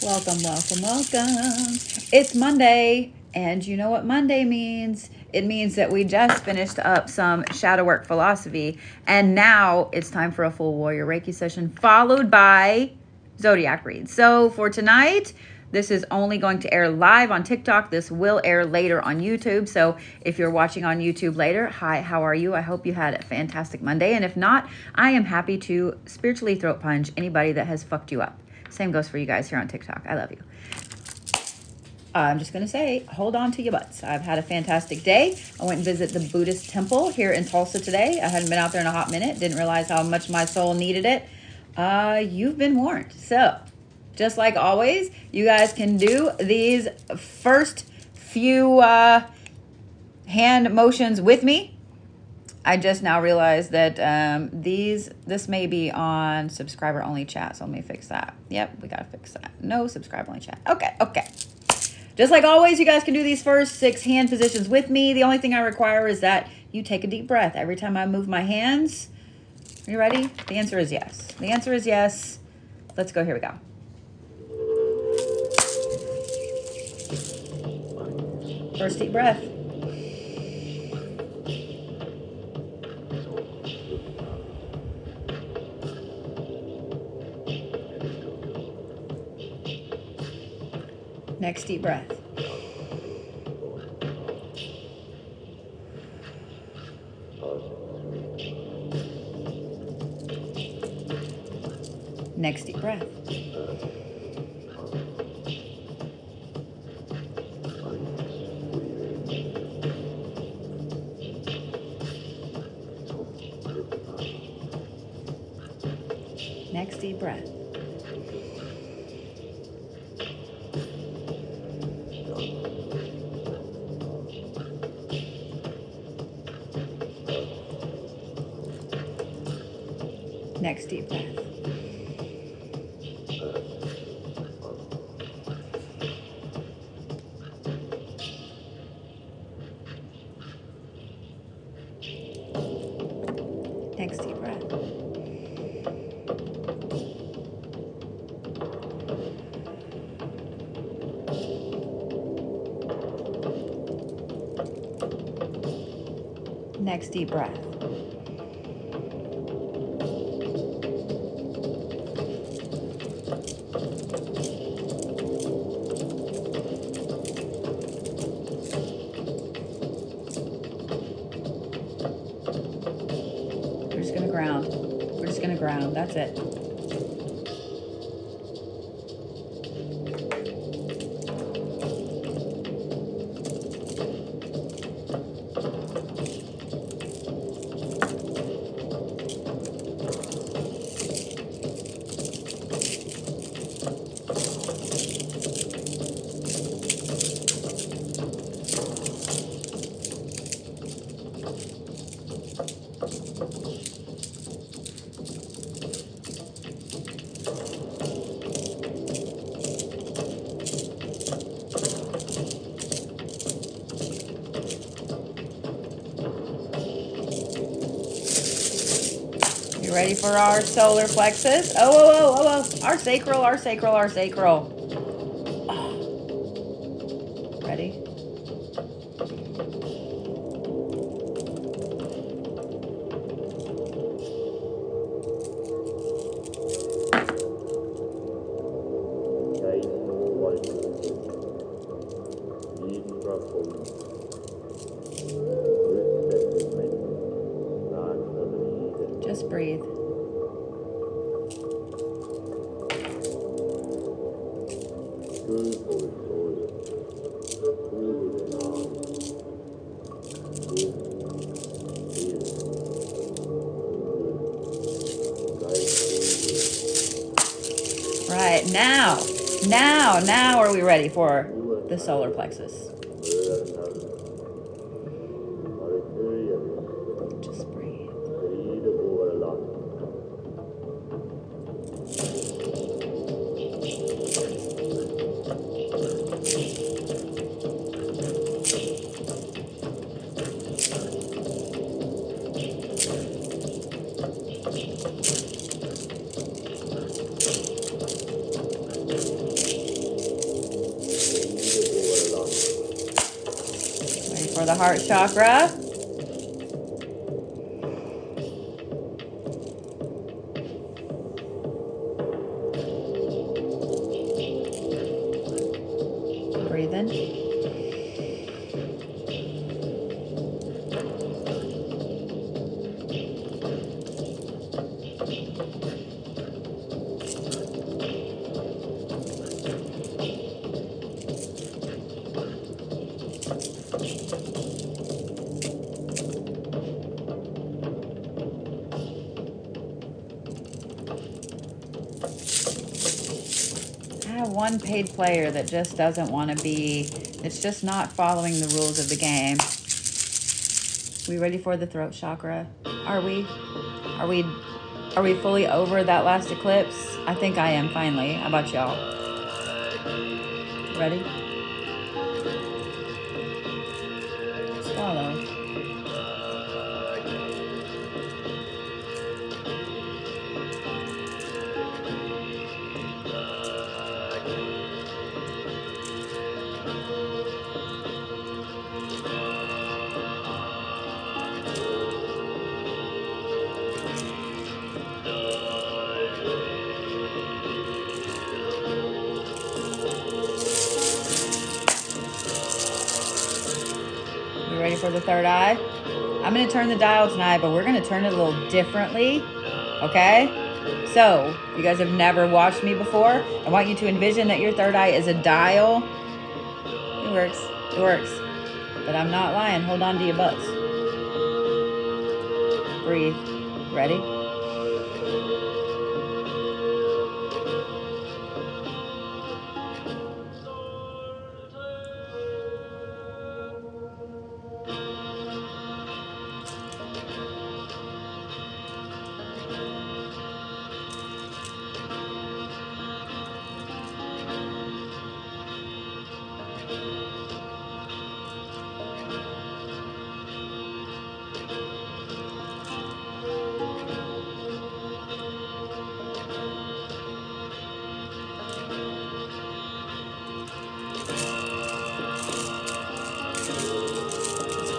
Welcome, welcome, welcome. It's Monday, and you know what Monday means? It means that we just finished up some shadow work philosophy, and now it's time for a full warrior Reiki session, followed by Zodiac reads. So for tonight, this is only going to air live on TikTok. This will air later on YouTube. So if you're watching on YouTube later, hi, how are you? I hope you had a fantastic Monday. And if not, I am happy to spiritually throat punch anybody that has fucked you up. Same goes for you guys here on TikTok. I love you. I'm just going to say, hold on to your butts. I've had a fantastic day. I went and visited the Buddhist temple here in Tulsa today. I hadn't been out there in a hot minute. Didn't realize how much my soul needed it. You've been warned. So, just like always, you guys can do these first few hand motions with me. I just now realized that this may be on subscriber only chat, so let me fix that. Yep, we gotta fix that. No subscriber only chat. Okay. Just like always, you guys can do these first 6 hand positions with me. The only thing I require is that you take a deep breath every time I move my hands. Are you ready? The answer is yes. The answer is yes. Let's go. Here we go. First deep breath. Next deep breath. Next deep breath. Next deep breath. Next deep breath. Next deep breath. Next deep breath. We're just gonna ground. That's it. Ready for our solar plexus? Oh. Our sacral. Oh. Ready? Just breathe. Right, now are we ready for the solar plexus? Just breathe. for the heart chakra. Breathing. One paid player that just doesn't want to be, it's just not following the rules of the game. We ready for the throat chakra? Are we fully over that last eclipse? I think I am finally. How about y'all? Ready? Swallow. Ready for the third eye? I'm going to turn the dial tonight, but we're going to turn it a little differently, okay? So, if you guys have never watched me before, I want you to envision that your third eye is a dial. It works. It works. But I'm not lying. Hold on to your butts. Breathe. Ready?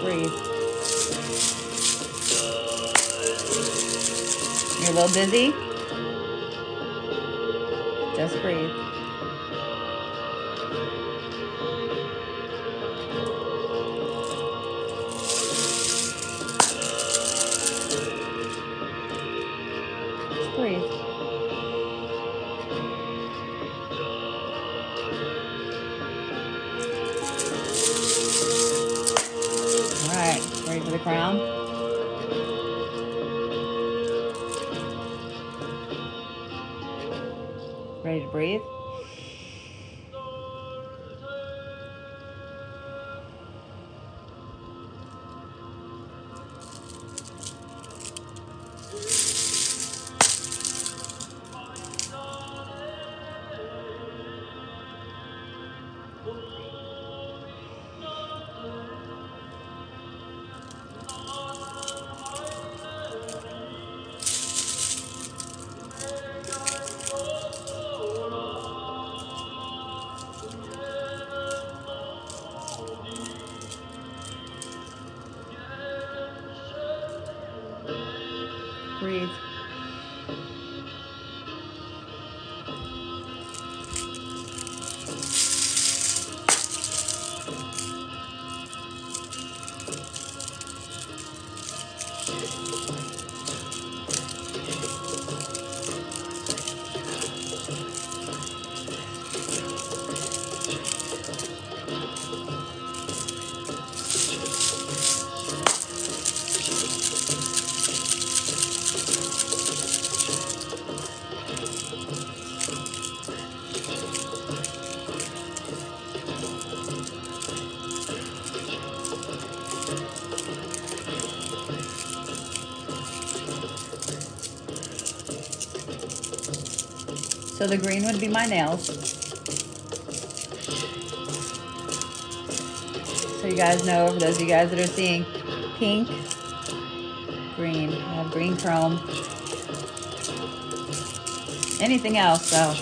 Breathe. You're a little dizzy? Just breathe. Just breathe. All right, ready for the crown? Ready to breathe? Breathe. So the green would be my nails. So you guys know, for those of you guys that are seeing pink, green, I have green chrome. Anything else, so.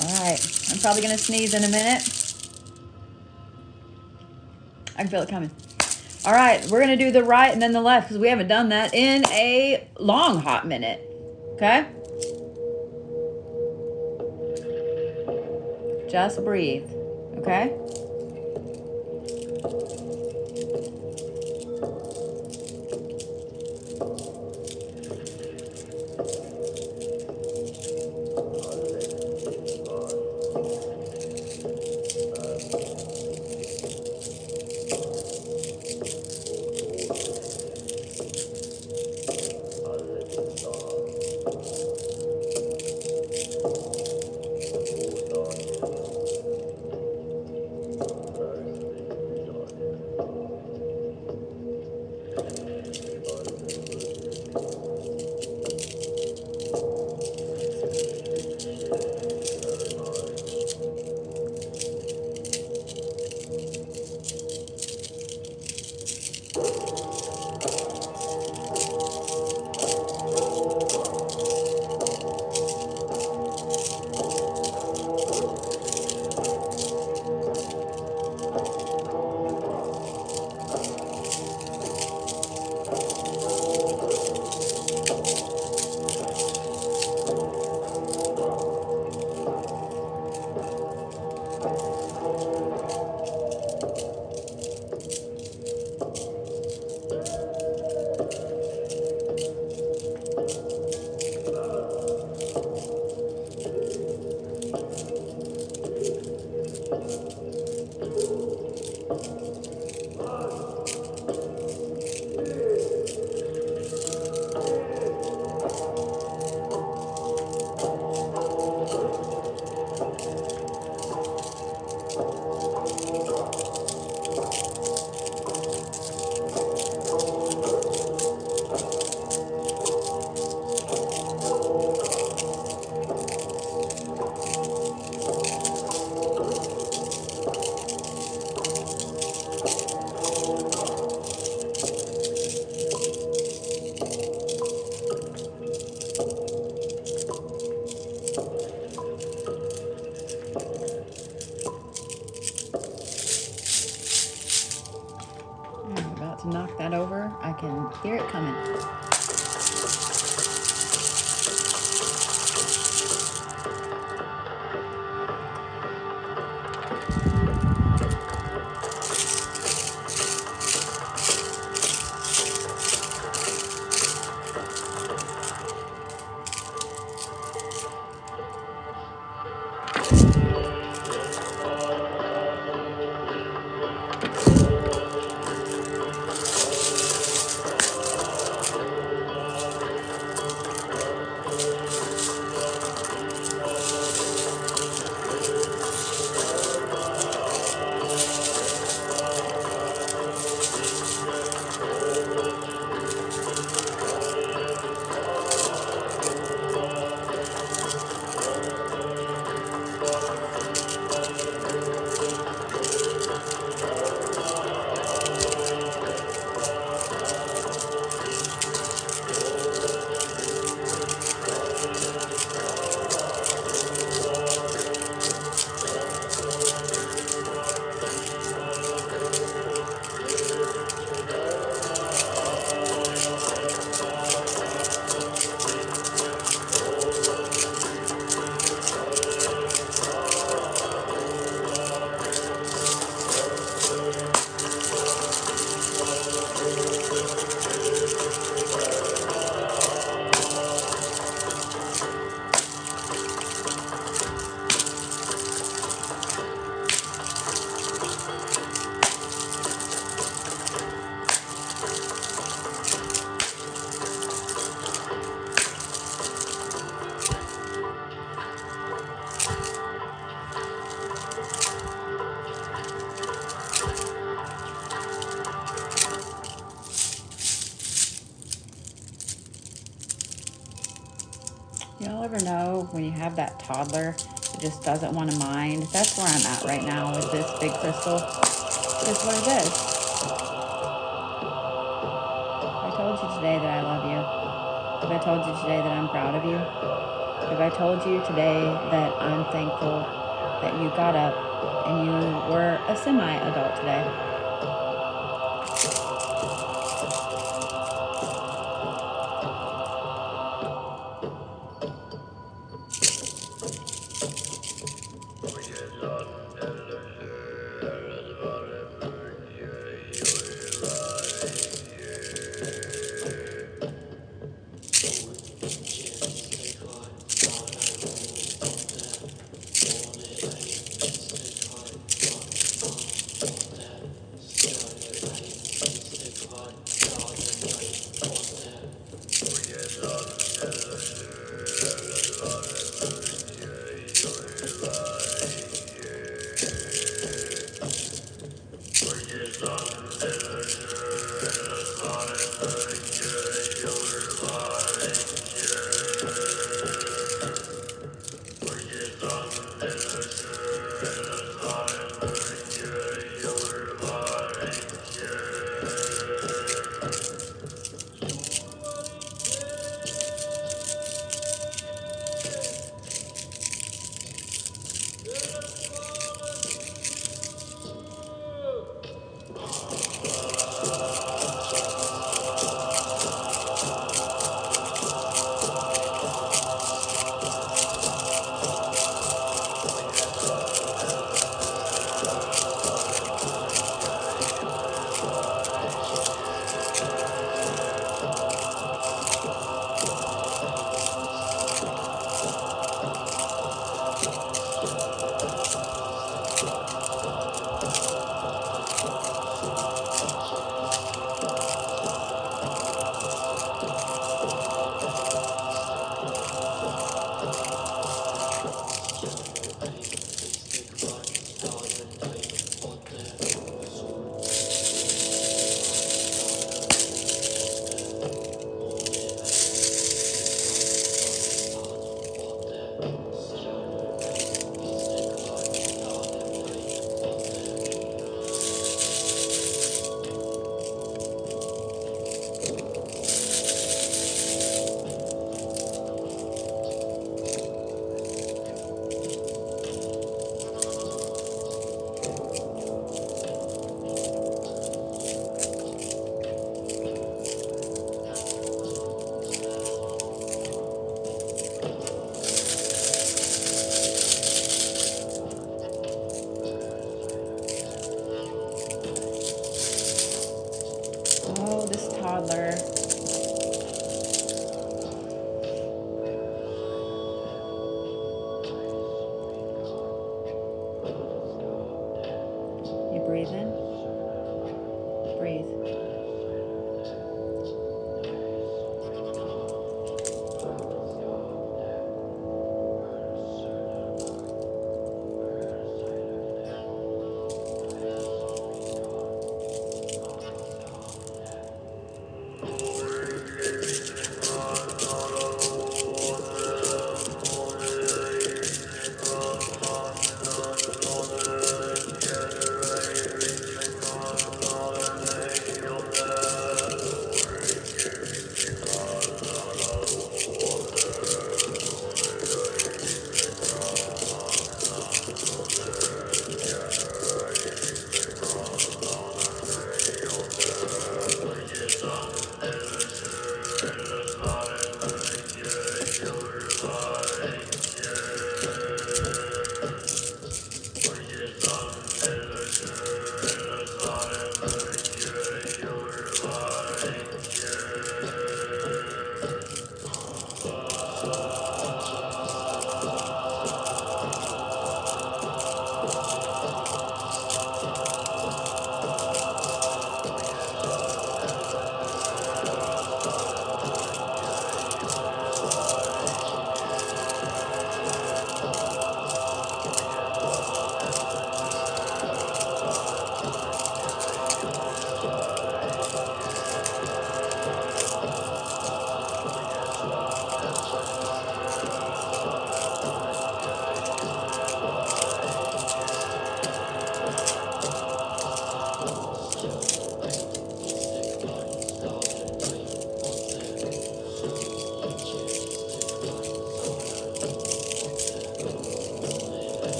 All right. I'm probably going to sneeze in a minute. I can feel it coming. All right. We're going to do the right and then the left because we haven't done that in a long, hot minute. Okay? Just breathe. Okay? To knock that over, I can hear it coming. Y'all ever know when you have that toddler that just doesn't want to mind? That's where I'm at right now with this big crystal. That's what it is. I told you today that I love you. Have I told you today that I'm proud of you? If I told you today that I'm thankful that you got up and you were a semi-adult today.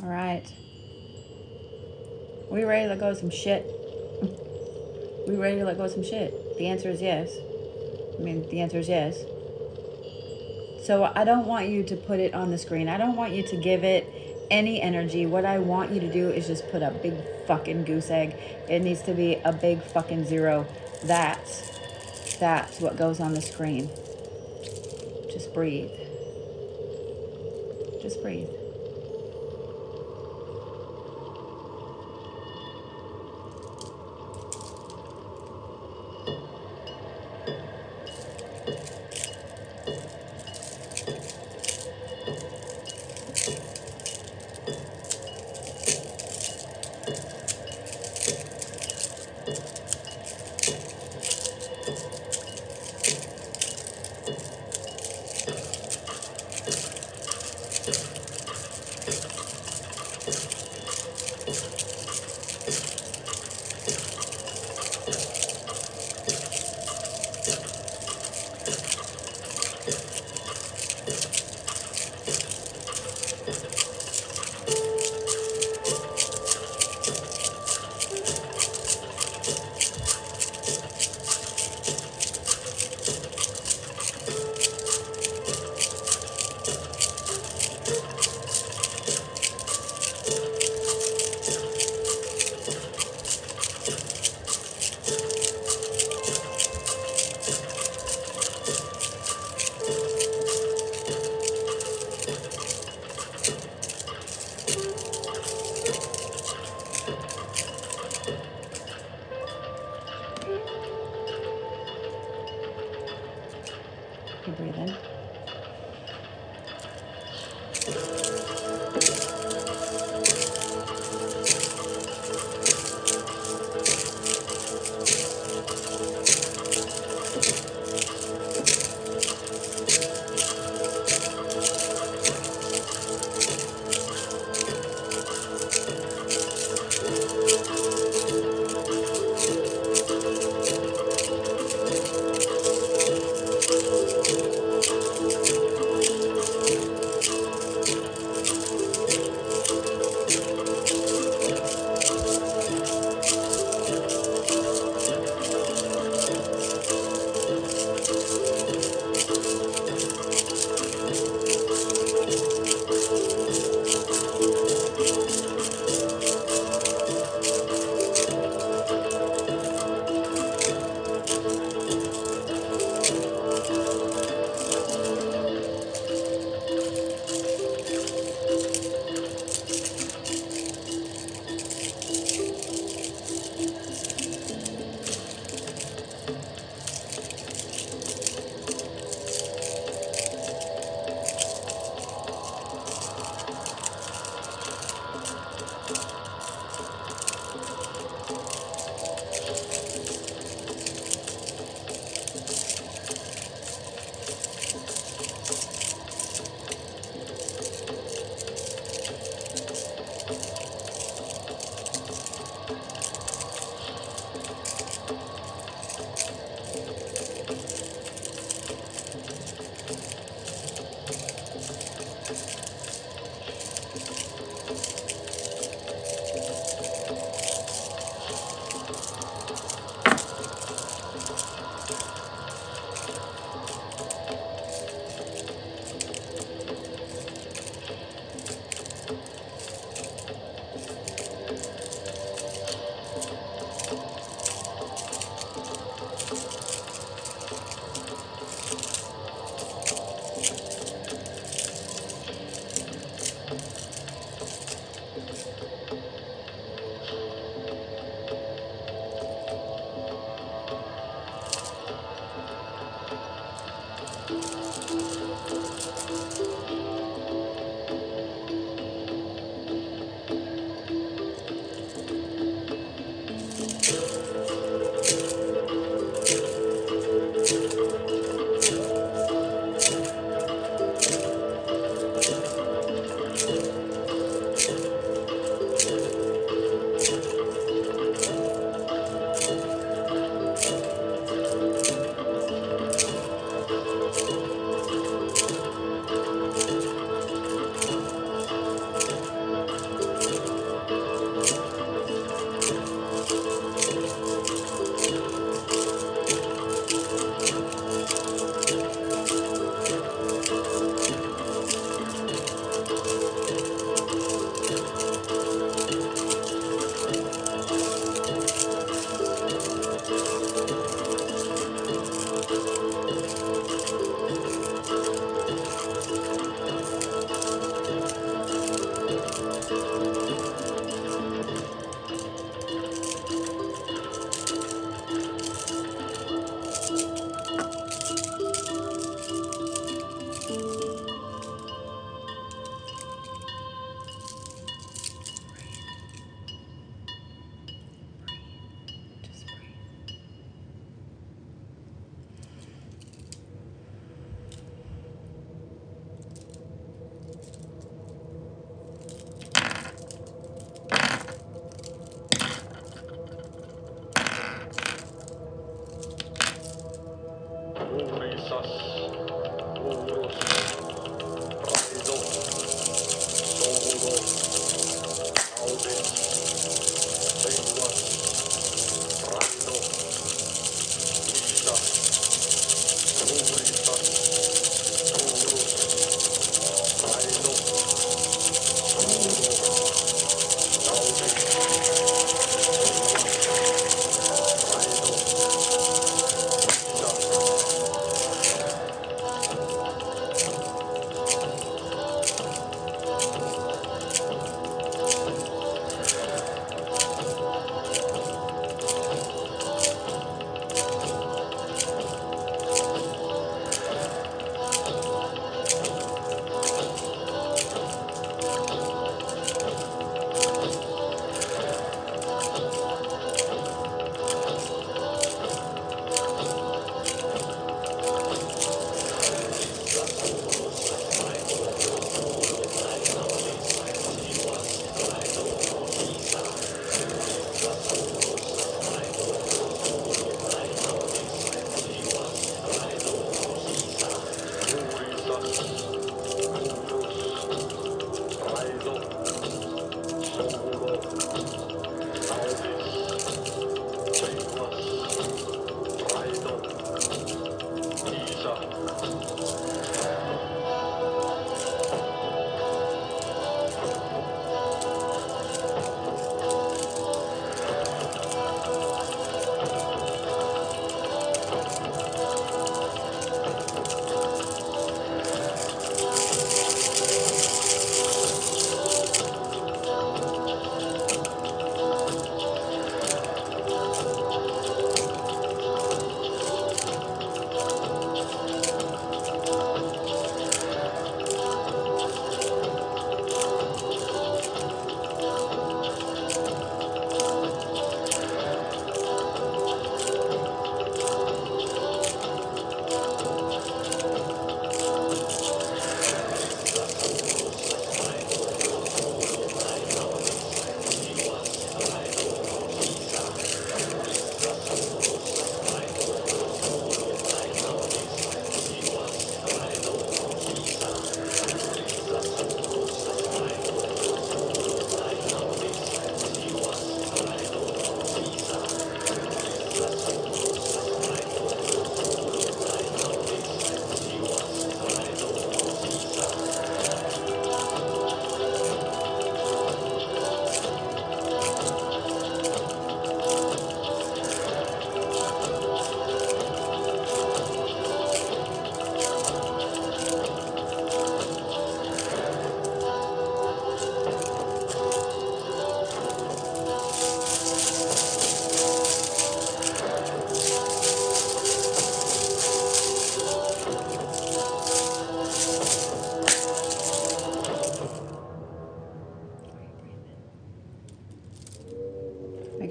All right. We ready to let go of some shit? We ready to let go of some shit? The answer is yes. I mean, the answer is yes. So I don't want you to put it on the screen. I don't want you to give it any energy. What I want you to do is just put a big fucking goose egg. It needs to be a big fucking 0. That's what goes on the screen. Just breathe. Just breathe.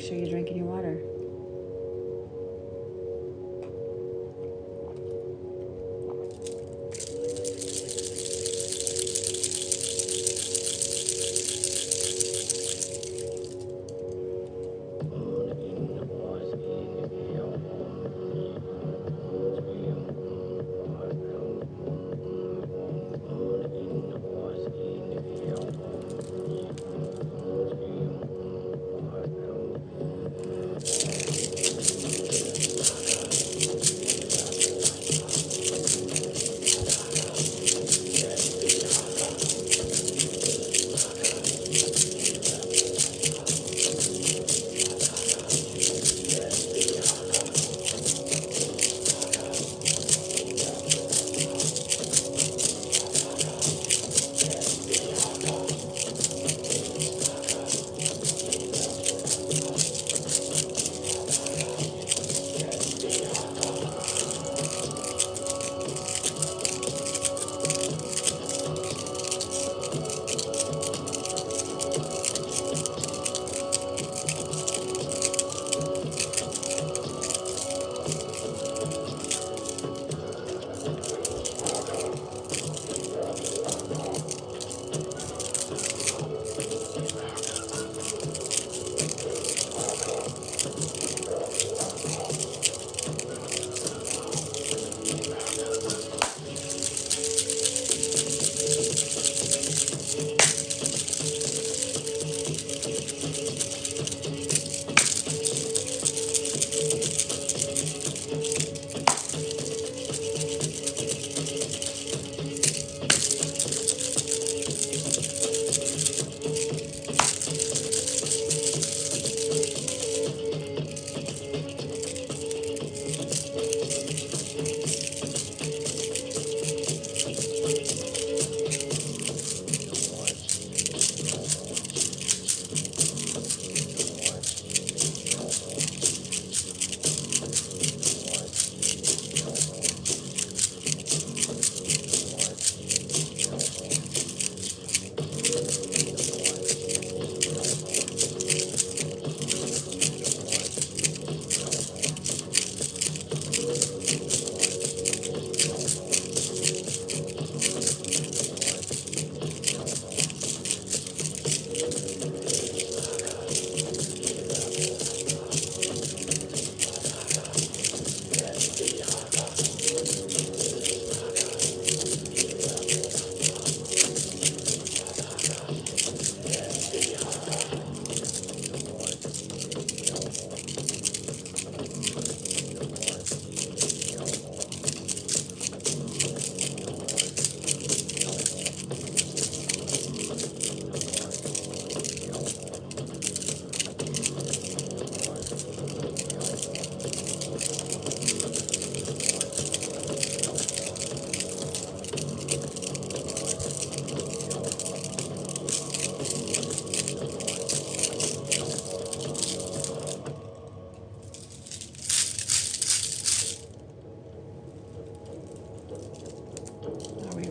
make sure you're drinking your water.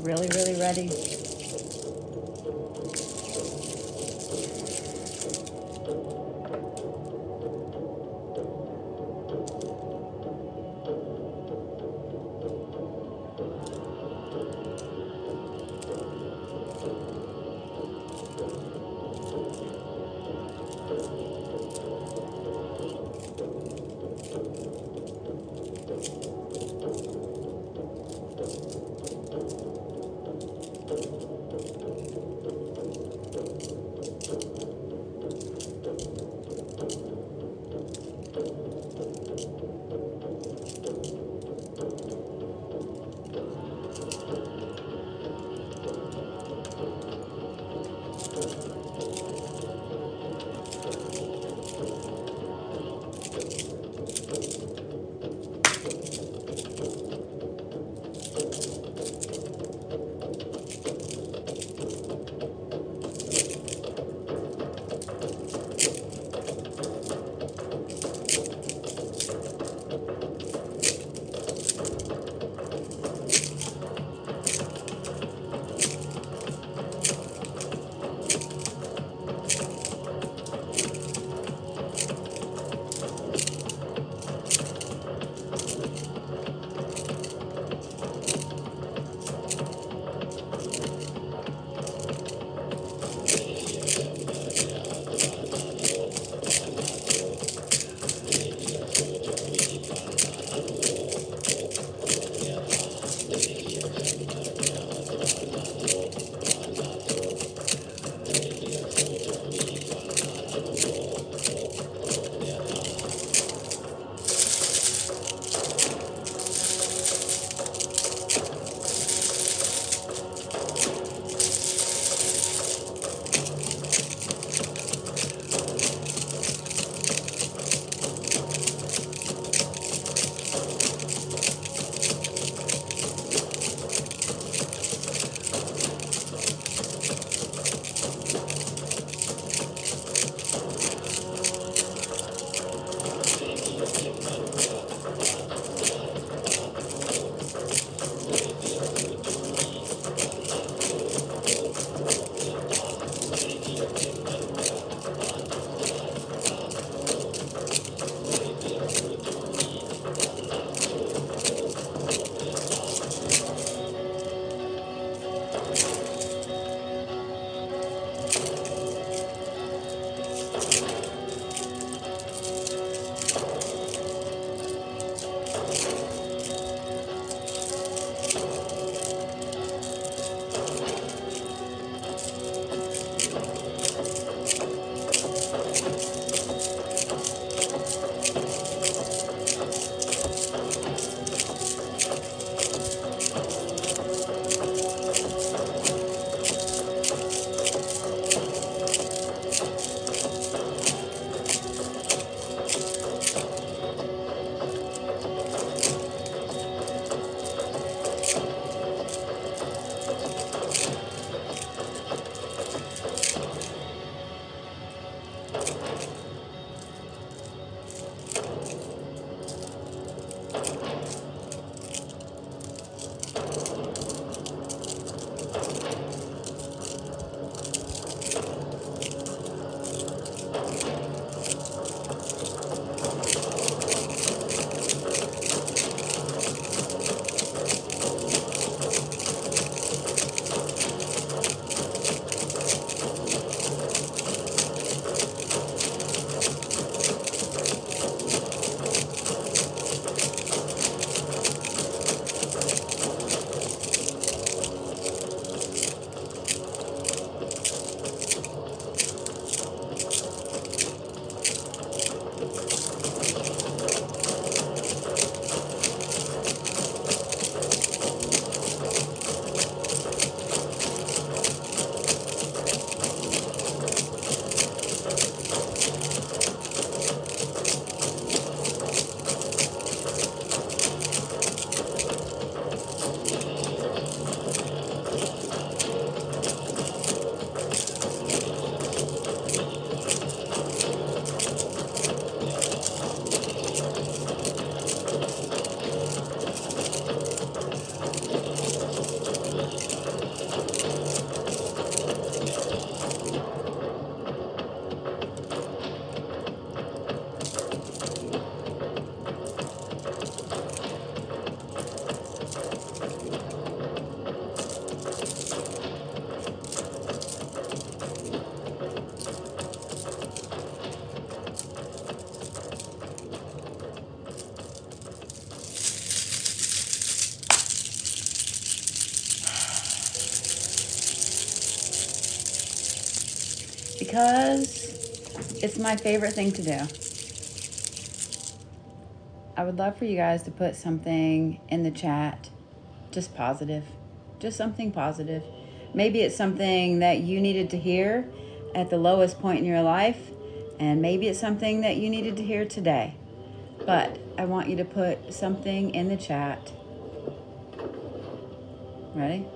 Really, really ready. because it's my favorite thing to do. I would love for you guys to put something in the chat, just positive, just something positive. Maybe it's something that you needed to hear at the lowest point in your life, and maybe it's something that you needed to hear today. But I want you to put something in the chat. Ready?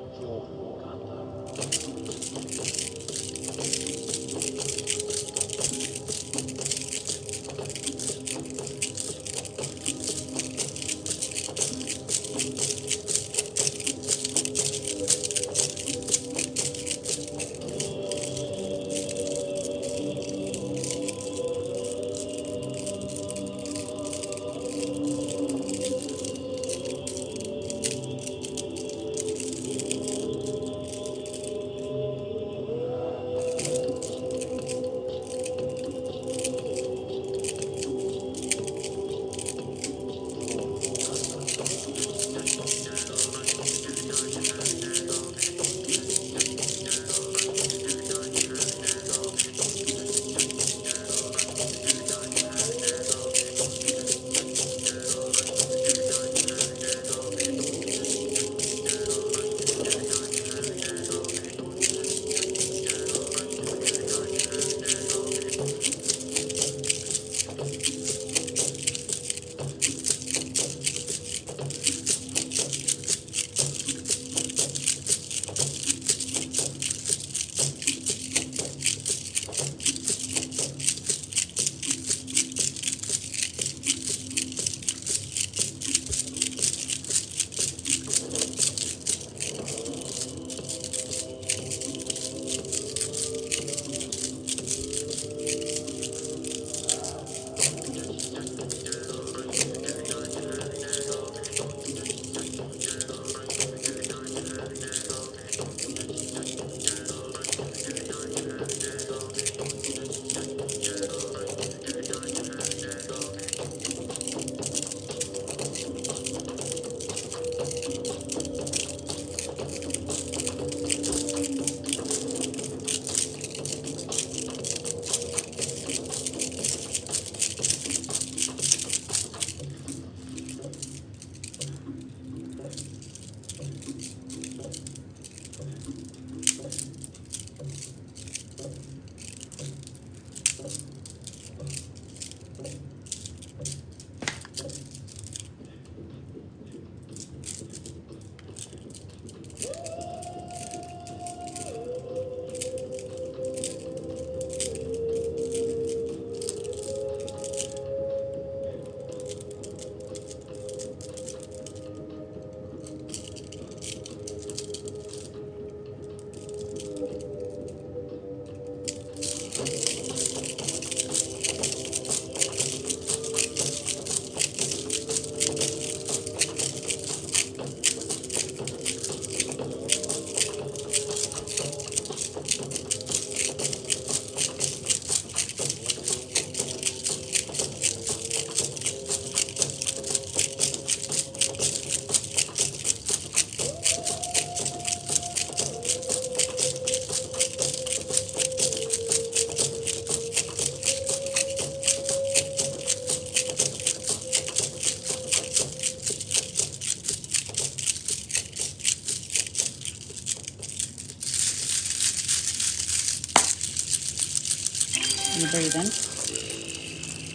Are you breathing?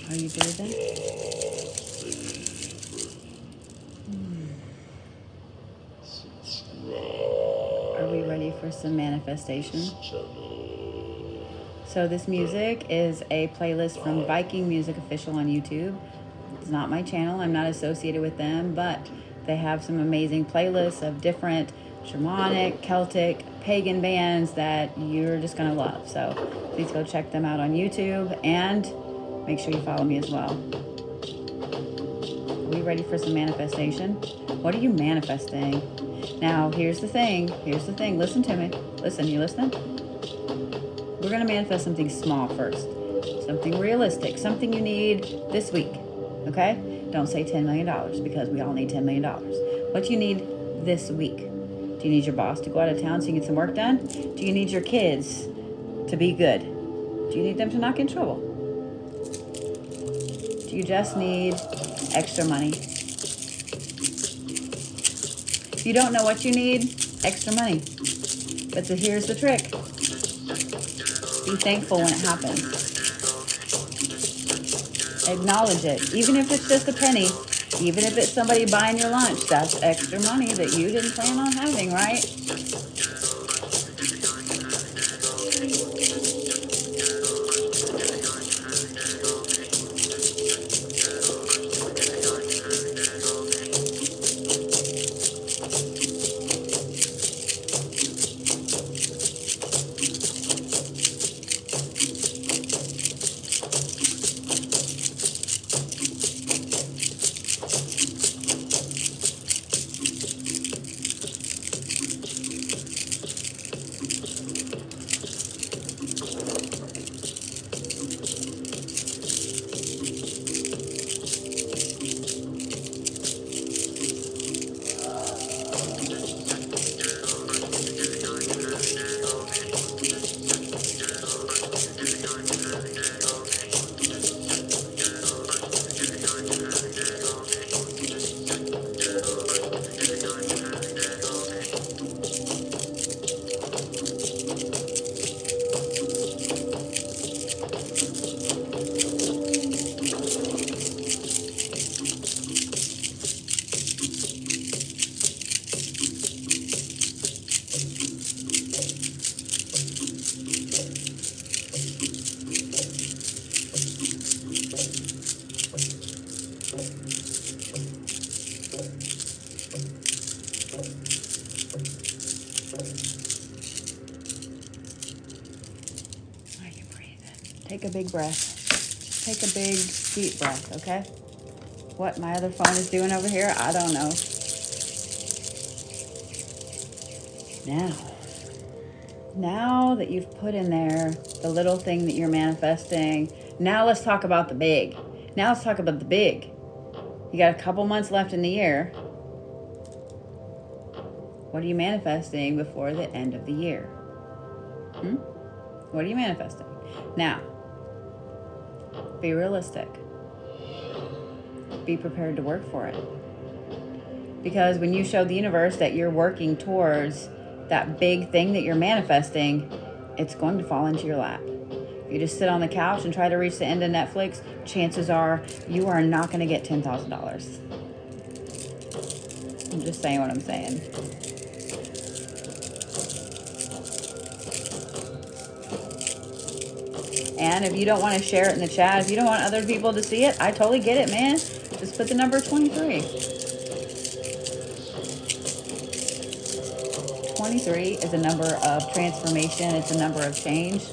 Are you breathing? Are we ready for some manifestation? So this music is a playlist from Viking Music Official on YouTube. It's not my channel. I'm not associated with them, but they have some amazing playlists of different shamanic, Celtic, pagan bands that you're just going to love. So please go check them out on YouTube and make sure you follow me as well. Are we ready for some manifestation? What are you manifesting? Now, here's the thing. Here's the thing. Listen to me. Listen, you listening? We're going to manifest something small first. Something realistic. Something you need this week. Okay? Don't say $10 million because we all need $10 million. What you need this week? Do you need your boss to go out of town so you can get some work done? Do you need your kids to be good? Do you need them to not get in trouble? Do you just need extra money? If you don't know what you need, extra money. But here's the trick. Be thankful when it happens. Acknowledge it. Even if it's just a penny, even if it's somebody buying your lunch, that's extra money that you didn't plan on having, right? Take a big breath. Take a big, deep breath, okay? What my other phone is doing over here, I don't know. Now that you've put in there the little thing that you're manifesting, now let's talk about the big. Now let's talk about the big. You got a couple months left in the year. What are you manifesting before the end of the year? What are you manifesting? Now, be realistic. Be prepared to work for it. Because when you show the universe that you're working towards that big thing that you're manifesting, it's going to fall into your lap. If you just sit on the couch and try to reach the end of Netflix, chances are you are not going to get $10,000. I'm just saying what I'm saying. And if you don't want to share it in the chat, if you don't want other people to see it, I totally get it, man. Just put the number 23. 23 is a number of transformation. It's a number of change.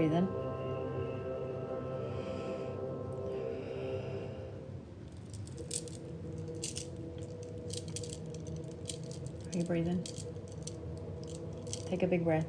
breathing. Are you breathing? Take a big breath.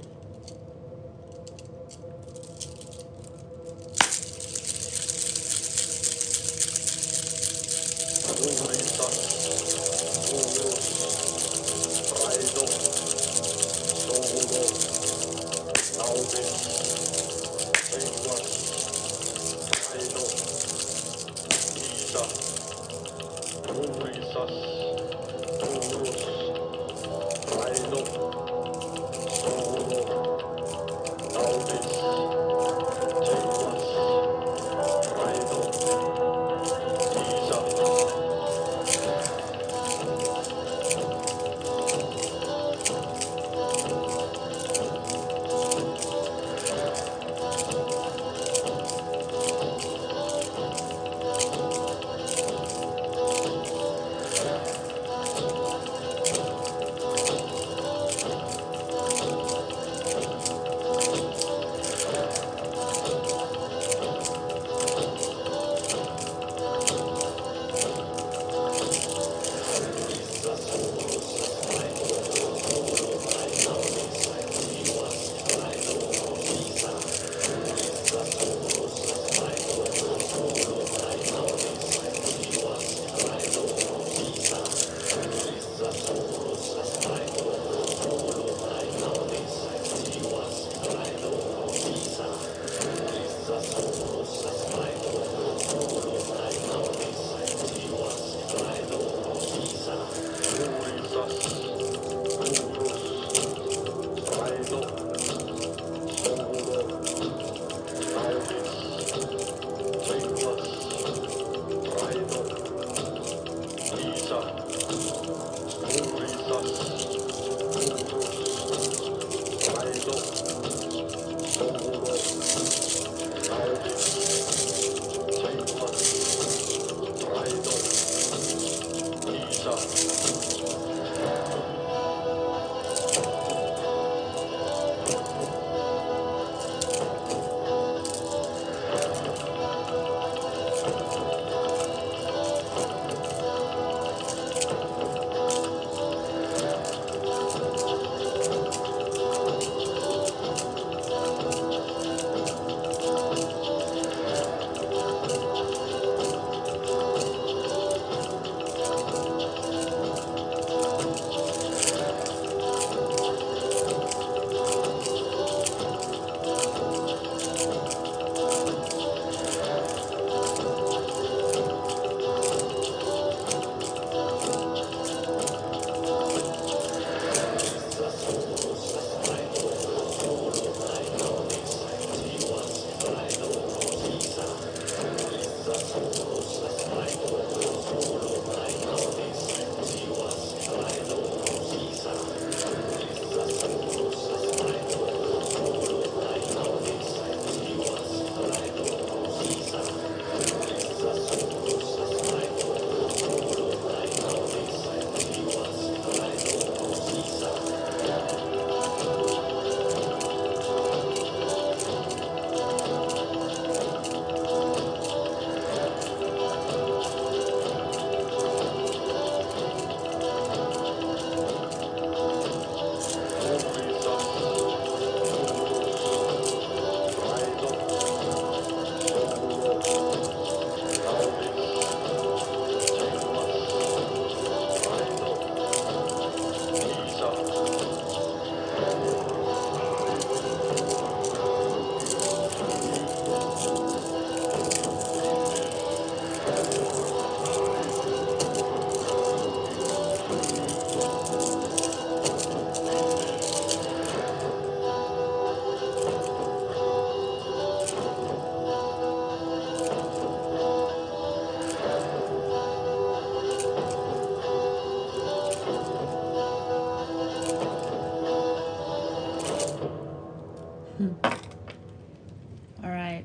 All right,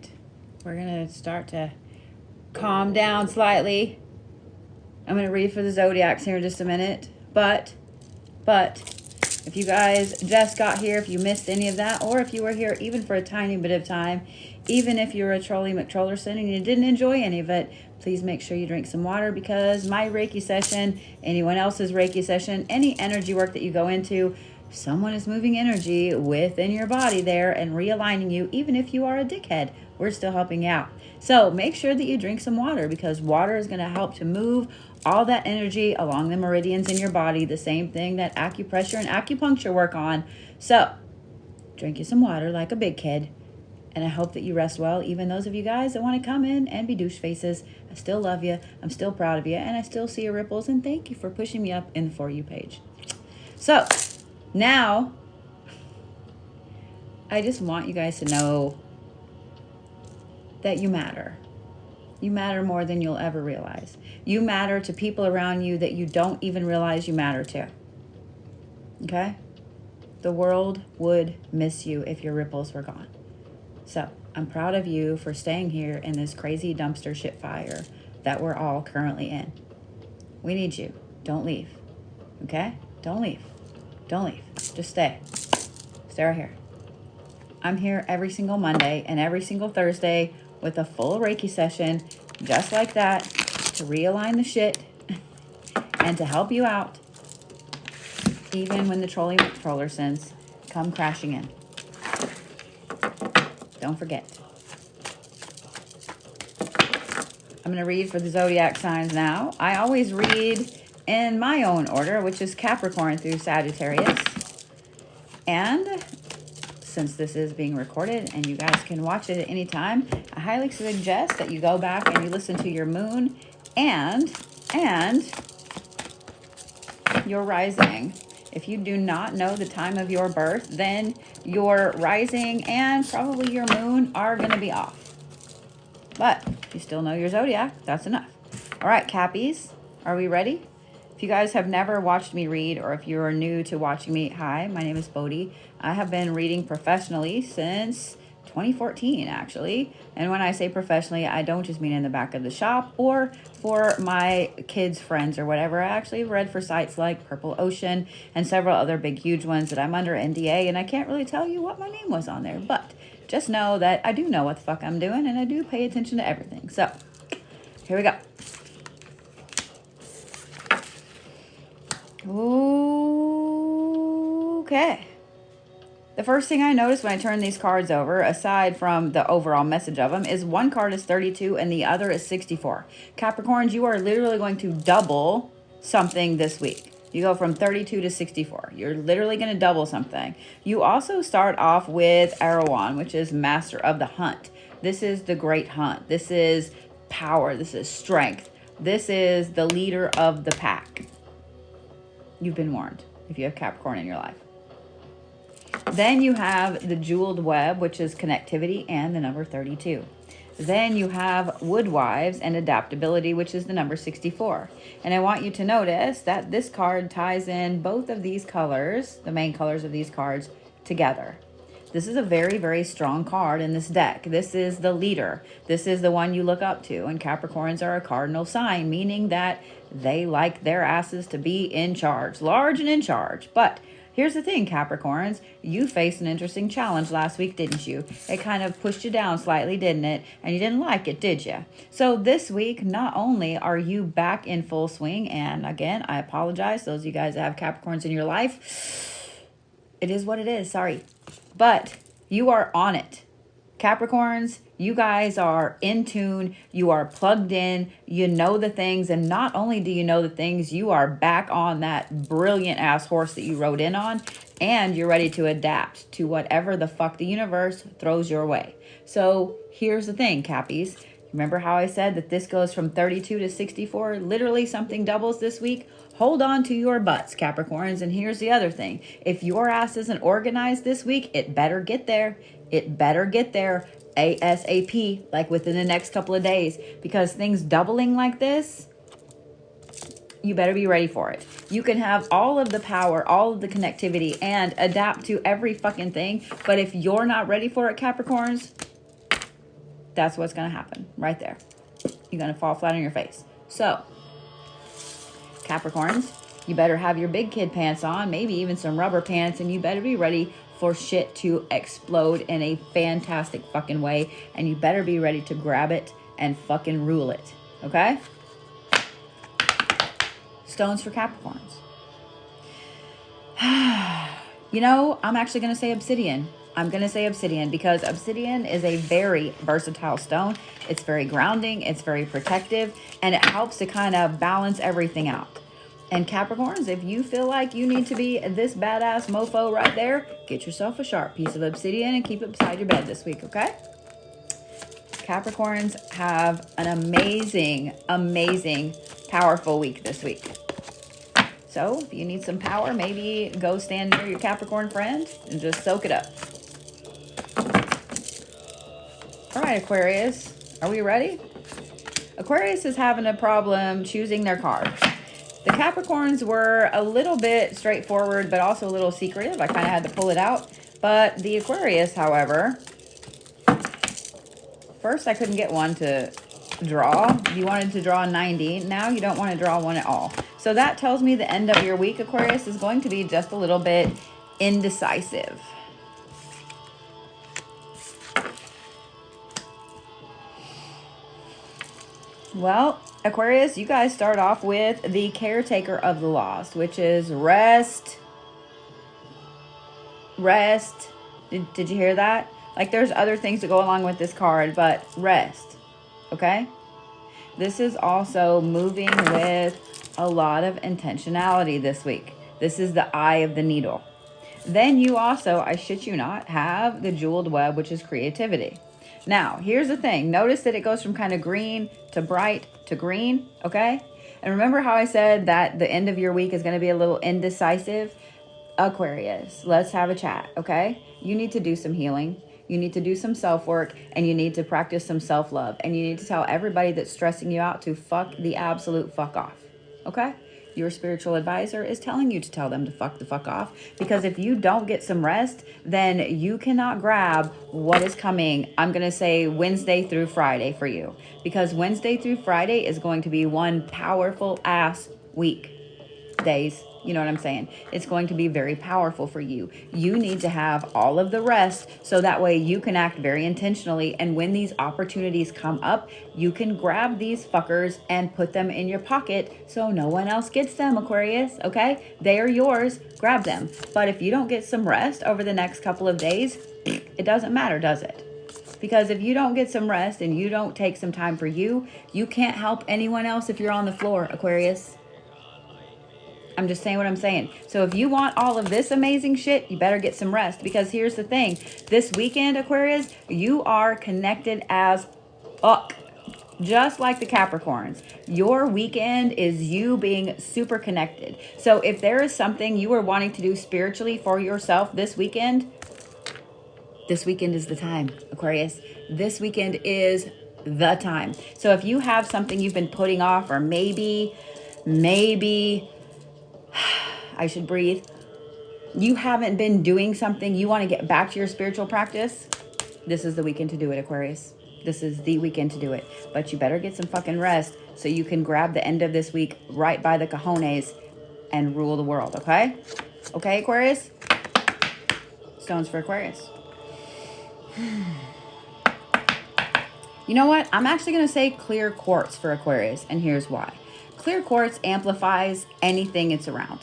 we're gonna start to calm down slightly. I'm gonna read for the Zodiacs here in just a minute, but If you guys just got here, if you missed any of that, or if you were here even for a tiny bit of time, even if you're a Trolly McTrollerson and you didn't enjoy any of it, please make sure you drink some water, because my Reiki session, anyone else's Reiki session, any energy work that you go into, someone is moving energy within your body there and realigning you. Even if you are a dickhead, we're still helping you out. So make sure that you drink some water, because water is going to help to move all that energy along the meridians in your body, the same thing that acupressure and acupuncture work on. So drink you some water like a big kid, and I hope that you rest well. Even those of you guys that want to come in and be douche faces, I still love you, I'm still proud of you, and I still see your ripples, and thank you for pushing me up in the For You page. So now I just want you guys to know that you matter. You matter more than you'll ever realize. You matter to people around you that you don't even realize you matter to. Okay? The world would miss you if your ripples were gone. So I'm proud of you for staying here in this crazy dumpster shit fire that we're all currently in. We need you. Don't leave. Okay? Don't leave. Don't leave. Just stay. Stay right here. I'm here every single Monday and every single Thursday with a full Reiki session just like that, to realign the shit and to help you out, even when the Trolly McTrollersons come crashing in. Don't forget. I'm going to read for the zodiac signs now. I always read in my own order, which is Capricorn through Sagittarius. And since this is being recorded and you guys can watch it at any time, I highly suggest that you go back and you listen to your moon and your rising. If you do not know the time of your birth, then your rising and probably your moon are going to be off. But if you still know your zodiac, that's enough. All right, Cappies, are we ready? If you guys have never watched me read, or if you're new to watching me, hi, my name is Bodhi. I have been reading professionally since 2014, actually. And when I say professionally, I don't just mean in the back of the shop or for my kids' friends or whatever. I actually read for sites like Purple Ocean and several other big, huge ones that I'm under NDA, and I can't really tell you what my name was on there. But just know that I do know what the fuck I'm doing, and I do pay attention to everything. So here we go. Okay. The first thing I noticed when I turned these cards over, aside from the overall message of them, is one card is 32 and the other is 64. Capricorns, you are literally going to double something this week. You go from 32 to 64. You're literally going to double something. You also start off with Erewhon, which is Master of the Hunt. This is the Great Hunt. This is power. This is strength. This is the leader of the pack. You've been warned if you have Capricorn in your life. Then you have the Jeweled Web, which is connectivity and the number 32. Then you have Woodwives and adaptability, which is the number 64. And I want you to notice that this card ties in both of these colors, the main colors of these cards, together. This is a very, very strong card in this deck. This is the leader. This is the one you look up to. And Capricorns are a cardinal sign, meaning that they like their asses to be in charge, large and in charge. But here's the thing, Capricorns, you faced an interesting challenge last week, didn't you? It kind of pushed you down slightly, didn't it? And you didn't like it, did you? So this week, not only are you back in full swing, and again, I apologize, those of you guys that have Capricorns in your life, it is what it is, sorry. But you are on it. Capricorns, you guys are in tune, you are plugged in, you know the things, and not only do you know the things, you are back on that brilliant ass horse that you rode in on, and you're ready to adapt to whatever the fuck the universe throws your way. So here's the thing, Cappies. Remember how I said that this goes from 32 to 64? Literally something doubles this week. Hold on to your butts, Capricorns. And here's the other thing. If your ass isn't organized this week, it better get there. It better get there ASAP, like within the next couple of days. Because things doubling like this, you better be ready for it. You can have all of the power, all of the connectivity, and adapt to every fucking thing. But if you're not ready for it, Capricorns, that's what's going to happen right there. You're going to fall flat on your face. So, Capricorns, You better have your big kid pants on, maybe even some rubber pants, and you better be ready for shit to explode in a fantastic fucking way. And you better be ready to grab it and fucking rule it. Okay? Stones for Capricorns. You know, I'm actually going to say obsidian. I'm going to say obsidian because obsidian is a very versatile stone. It's very grounding. It's very protective. And it helps to kind of balance everything out. And Capricorns, if you feel like you need to be this badass mofo right there, get yourself a sharp piece of obsidian and keep it beside your bed this week, okay? Capricorns have an amazing, amazing, powerful week this week. So if you need some power, maybe go stand near your Capricorn friend and just soak it up. All right, Aquarius, are we ready? Aquarius is having a problem choosing their cards. The Capricorns were a little bit straightforward, but also a little secretive. I kind of had to pull it out. But the Aquarius, however, first I couldn't get one to draw. You wanted to draw 90. Now you don't want to draw one at all. So that tells me the end of your week, Aquarius, is going to be just a little bit indecisive. Well, Aquarius, you guys start off with the caretaker of the lost, which is rest. Rest. Did you hear that? Like, there's other things to go along with this card, but rest. Okay? This is also moving with a lot of intentionality this week. This is the eye of the needle. Then you also, I shit you not, have the jeweled web, which is creativity. Now, here's the thing. Notice that it goes from kind of green to bright to green, okay? And remember how I said that the end of your week is going to be a little indecisive? Aquarius, let's have a chat, okay? You need to do some healing. You need to do some self-work, and you need to practice some self-love. And you need to tell everybody that's stressing you out to fuck the absolute fuck off, okay? Your spiritual advisor is telling you to tell them to fuck the fuck off, because if you don't get some rest, then you cannot grab what is coming. I'm going to say Wednesday through Friday for you, because Wednesday through Friday is going to be one powerful ass week. Days, you know what I'm saying? It's going to be very powerful for you. You need to have all of the rest so that way you can act very intentionally, and when these opportunities come up, you can grab these fuckers and put them in your pocket so no one else gets them, Aquarius, okay? They are yours. Grab them. But if you don't get some rest over the next couple of days, it doesn't matter, does it? Because if you don't get some rest and you don't take some time for you, you can't help anyone else if you're on the floor, Aquarius. I'm just saying what I'm saying. So if you want all of this amazing shit, you better get some rest. Because here's the thing. This weekend, Aquarius, you are connected as fuck. Just like the Capricorns. Your weekend is you being super connected. So if there is something you are wanting to do spiritually for yourself this weekend is the time, Aquarius. This weekend is the time. So if you have something you've been putting off, or maybe I should breathe. You haven't been doing something, you want to get back to your spiritual practice, this is the weekend to do it, Aquarius. This is the weekend to do it. But you better get some fucking rest so you can grab the end of this week right by the cojones and rule the world, okay? Okay, Aquarius? Stones for Aquarius. You know what? I'm actually going to say clear quartz for Aquarius, and here's why. Clear quartz amplifies anything it's around.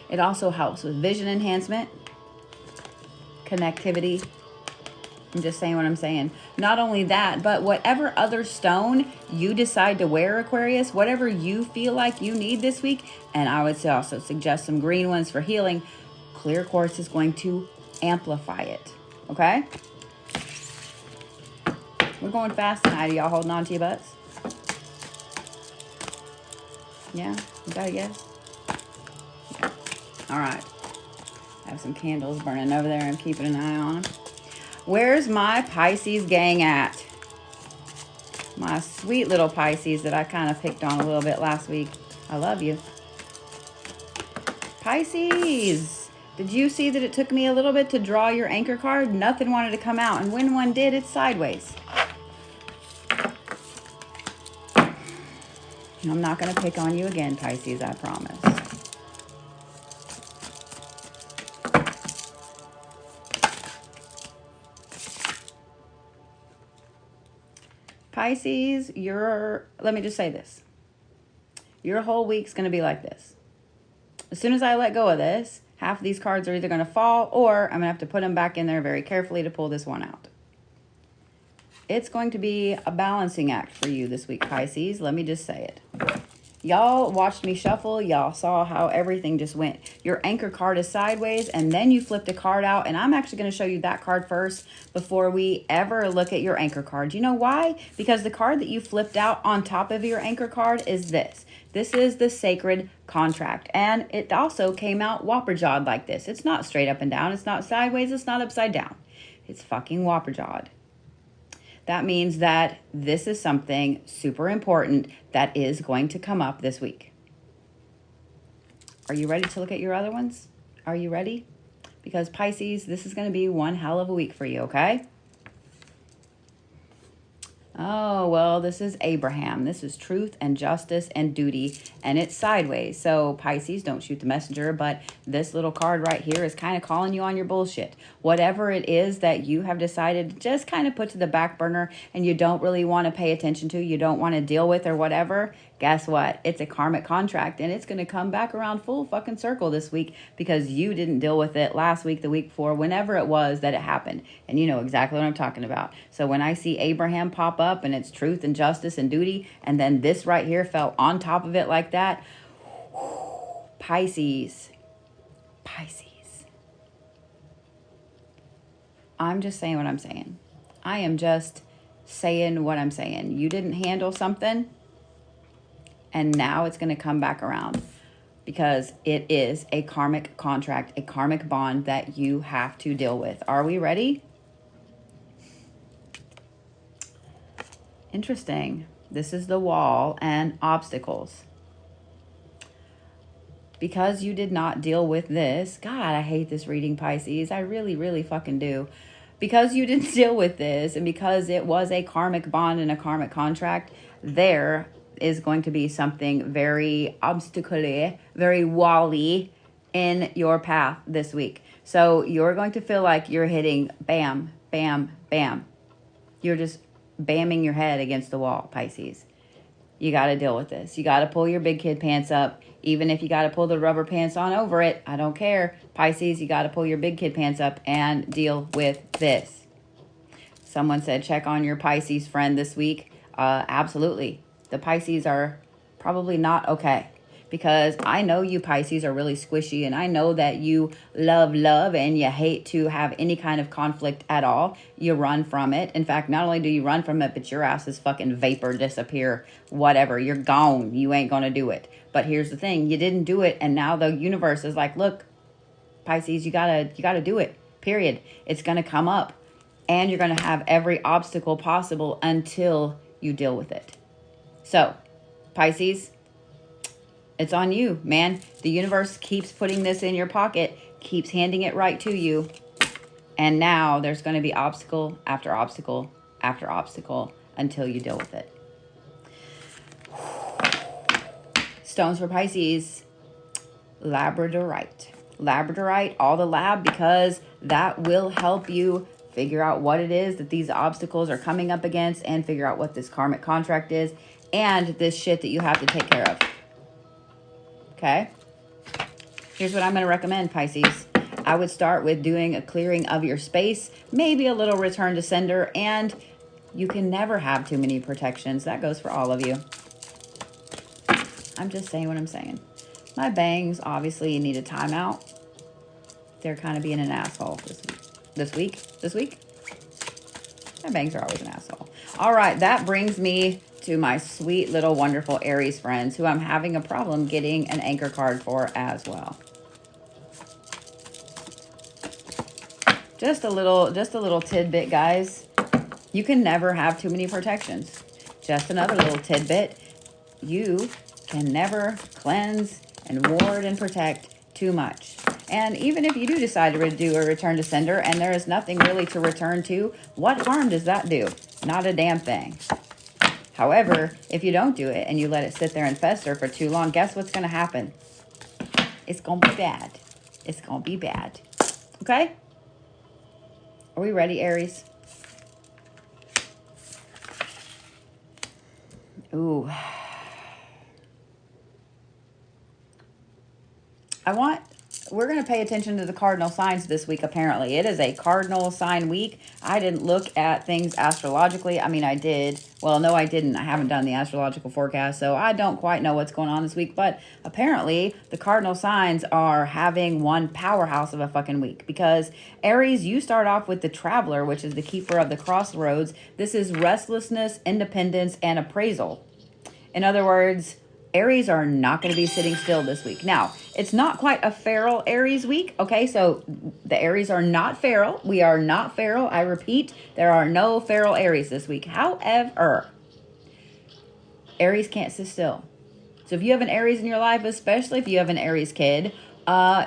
It also helps with vision enhancement, connectivity. I'm just saying what I'm saying. Not only that, but whatever other stone you decide to wear, Aquarius, whatever you feel like you need this week, and I would also suggest some green ones for healing, clear quartz is going to amplify it, okay? We're going fast tonight. Are y'all holding on to your butts? Yeah, you gotta guess. Yeah. All right. I have some candles burning over there. I'm keeping an eye on them. Where's my Pisces gang at? My sweet little Pisces that I kind of picked on a little bit last week. I love you. Pisces. Did you see that it took me a little bit to draw your anchor card? Nothing wanted to come out. And when one did, it's sideways. I'm not going to pick on you again, Pisces, I promise. Pisces, let me just say this. Your whole week's going to be like this. As soon as I let go of this, half of these cards are either going to fall or I'm going to have to put them back in there very carefully to pull this one out. It's going to be a balancing act for you this week, Pisces. Let me just say it. Y'all watched me shuffle. Y'all saw how everything just went. Your anchor card is sideways, and then you flipped a card out. And I'm actually going to show you that card first before we ever look at your anchor card. You know why? Because the card that you flipped out on top of your anchor card is this. This is the sacred contract. And it also came out whopper-jawed like this. It's not straight up and down. It's not sideways. It's not upside down. It's fucking whopper-jawed. That means that this is something super important that is going to come up this week. Are you ready to look at your other ones? Are you ready? Because Pisces, this is going to be one hell of a week for you, okay? Oh, well, this is Abraham. This is truth and justice and duty, and it's sideways. So Pisces, don't shoot the messenger, but this little card right here is kind of calling you on your bullshit. Whatever it is that you have decided to just kind of put to the back burner and you don't really want to pay attention to, you don't want to deal with or whatever, guess what? It's a karmic contract, and it's going to come back around full fucking circle this week because you didn't deal with it last week, the week before, whenever it was that it happened. And you know exactly what I'm talking about. So when I see Abraham pop up and it's truth and justice and duty, and then this right here fell on top of it like that, Pisces. I'm just saying what I'm saying. I am just saying what I'm saying. You didn't handle something, and now it's going to come back around because it is a karmic contract, a karmic bond that you have to deal with. Are we ready? Interesting. This is the wall and obstacles. Because you did not deal with this. God, I hate this reading, Pisces. I really, really fucking do. Because you didn't deal with this, and because it was a karmic bond and a karmic contract, there is going to be something very obstacle-y, very wall-y in your path this week. So you're going to feel like you're hitting bam, bam, bam. You're just bamming your head against the wall, Pisces. You got to deal with this. You got to pull your big kid pants up. Even if you got to pull the rubber pants on over it, I don't care. Pisces, you got to pull your big kid pants up and deal with this. Someone said check on your Pisces friend this week. Absolutely. The Pisces are probably not okay. Because I know you Pisces are really squishy, and I know that you love and you hate to have any kind of conflict at all. You run from it. In fact, not only do you run from it, but your ass is fucking vapor, disappear, whatever. You're gone. You ain't going to do it. But here's the thing. You didn't do it, and now the universe is like, look, Pisces, you gotta do it, period. It's going to come up, and you're going to have every obstacle possible until you deal with it. So, Pisces, it's on you, man. The universe keeps putting this in your pocket, keeps handing it right to you. And now there's going to be obstacle after obstacle after obstacle until you deal with it. Stones for Pisces. Labradorite. Labradorite, all the lab, because that will help you figure out what it is that these obstacles are coming up against and figure out what this karmic contract is and this shit that you have to take care of. Okay, here's what I'm going to recommend, Pisces. I would start with doing a clearing of your space, maybe a little return to sender, and you can never have too many protections. That goes for all of you. I'm just saying what I'm saying. My bangs, obviously, need a timeout. They're kind of being an asshole this week. My bangs are always an asshole. All right, that brings me to my sweet little wonderful Aries friends who I'm having a problem getting an anchor card for as well. Just a little tidbit, guys. You can never have too many protections. Just another little tidbit. You can never cleanse and ward and protect too much. And even if you do decide to do a return to sender and there is nothing really to return to, what harm does that do? Not a damn thing. However, if you don't do it and you let it sit there and fester for too long, guess what's going to happen? It's going to be bad. It's going to be bad. Okay? Are we ready, Aries? Ooh. We're going to pay attention to the cardinal signs this week, apparently. It is a cardinal sign week. I didn't look at things astrologically. I mean, I did. Well, no, I didn't. I haven't done the astrological forecast, so I don't quite know what's going on this week. But apparently, the cardinal signs are having one powerhouse of a fucking week. Because Aries, you start off with the Traveler, which is the keeper of the crossroads. This is restlessness, independence, and appraisal. In other words, Aries are not going to be sitting still this week. Now, it's not quite a feral Aries week, okay? So the Aries are not feral. We are not feral. I repeat, there are no feral Aries this week. However, Aries can't sit still. So if you have an Aries in your life, especially if you have an Aries kid,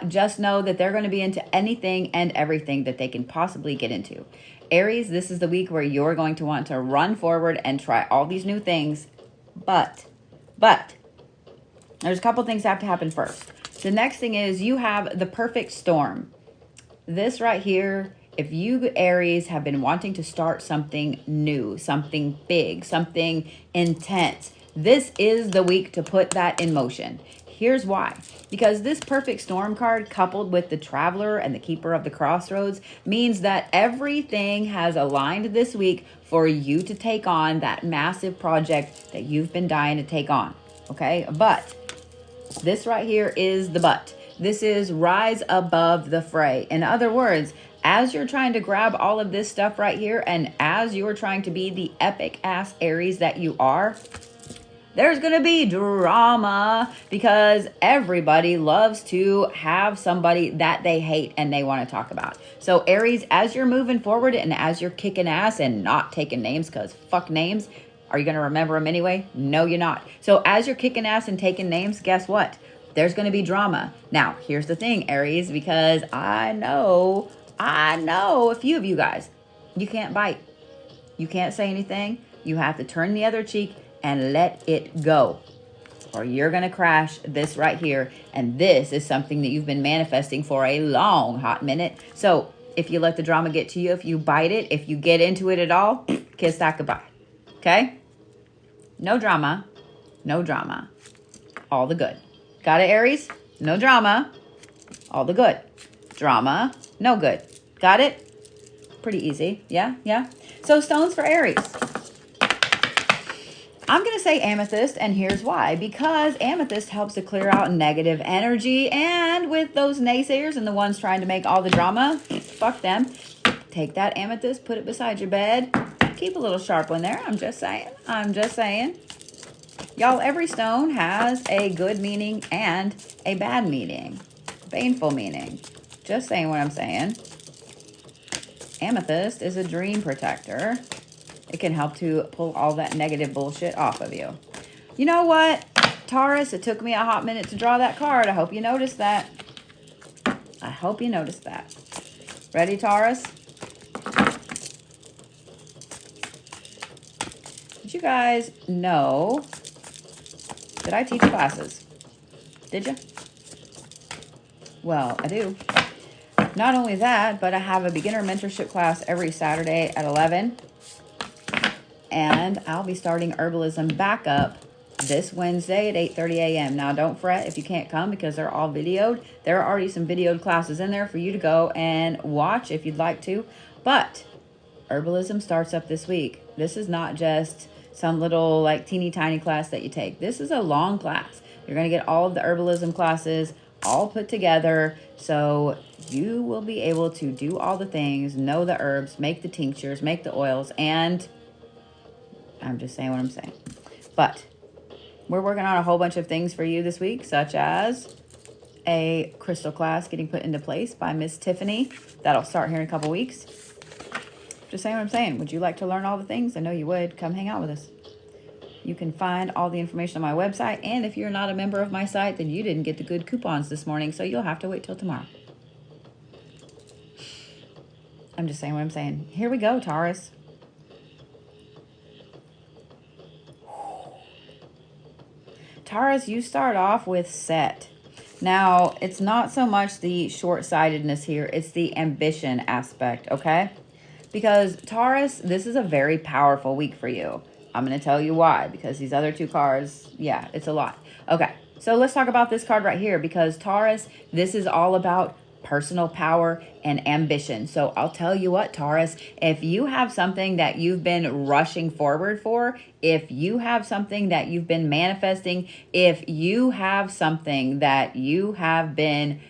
just know that they're going to be into anything and everything that they can possibly get into. Aries, this is the week where you're going to want to run forward and try all these new things. But there's a couple things that have to happen first. The next thing is you have the perfect storm. This right here, if you Aries have been wanting to start something new, something big, something intense, this is the week to put that in motion. Here's why. Because this perfect storm card coupled with the Traveler and the keeper of the crossroads means that everything has aligned this week for you to take on that massive project that you've been dying to take on. Okay, but this right here is the but. This is rise above the fray. In other words, as you're trying to grab all of this stuff right here, and as you're trying to be the epic ass Aries that you are, there's going to be drama because everybody loves to have somebody that they hate and they want to talk about. So Aries, as you're moving forward and as you're kicking ass and not taking names, because fuck names, are you going to remember them anyway? No, you're not. So as you're kicking ass and taking names, guess what? There's going to be drama. Now, here's the thing, Aries, because I know a few of you guys, you can't bite. You can't say anything. You have to turn the other cheek and let it go, or you're going to crash this right here. And this is something that you've been manifesting for a long hot minute. So if you let the drama get to you, if you bite it, if you get into it at all, kiss that goodbye. Okay? No drama. No drama. All the good. Got it, Aries? No drama. All the good. Drama. No good. Got it? Pretty easy. Yeah? Yeah? So stones for Aries. I'm going to say amethyst, and here's why. Because amethyst helps to clear out negative energy, and with those naysayers and the ones trying to make all the drama, fuck them. Take that amethyst, put it beside your bed. Keep a little sharp one there. I'm just saying. I'm just saying. Y'all, every stone has a good meaning and a bad meaning. Painful meaning. Just saying what I'm saying. Amethyst is a dream protector. It can help to pull all that negative bullshit off of you. You know what, Taurus? It took me a hot minute to draw that card. I hope you noticed that. I hope you noticed that. Ready, Taurus? Did you guys know that I teach classes? Did you? Well, I do. Not only that, but I have a beginner mentorship class every Saturday at 11. And I'll be starting herbalism back up this Wednesday at 8:30 a.m. Now, don't fret if you can't come because they're all videoed. There are already some videoed classes in there for you to go and watch if you'd like to. But herbalism starts up this week. This is not just some little like teeny tiny class that you take. This is a long class. You're going to get all of the herbalism classes all put together. So you will be able to do all the things, know the herbs, make the tinctures, make the oils, and I'm just saying what I'm saying. But we're working on a whole bunch of things for you this week, such as a crystal class getting put into place by Miss Tiffany. That'll start here in a couple weeks. Just saying what I'm saying. Would you like to learn all the things? I know you would. Come hang out with us. You can find all the information on my website. And if you're not a member of my site, then you didn't get the good coupons this morning, so you'll have to wait till tomorrow. I'm just saying what I'm saying. Here we go, Taurus. Taurus, you start off with set. Now, it's not so much the short-sightedness here. It's the ambition aspect, okay? Because Taurus, this is a very powerful week for you. I'm going to tell you why, because these other two cards, yeah, it's a lot. Okay, so let's talk about this card right here, because Taurus, this is all about personal power and ambition. So I'll tell you what, Taurus, if you have something that you've been rushing forward for, if you have something that you've been manifesting, if you have something that you have been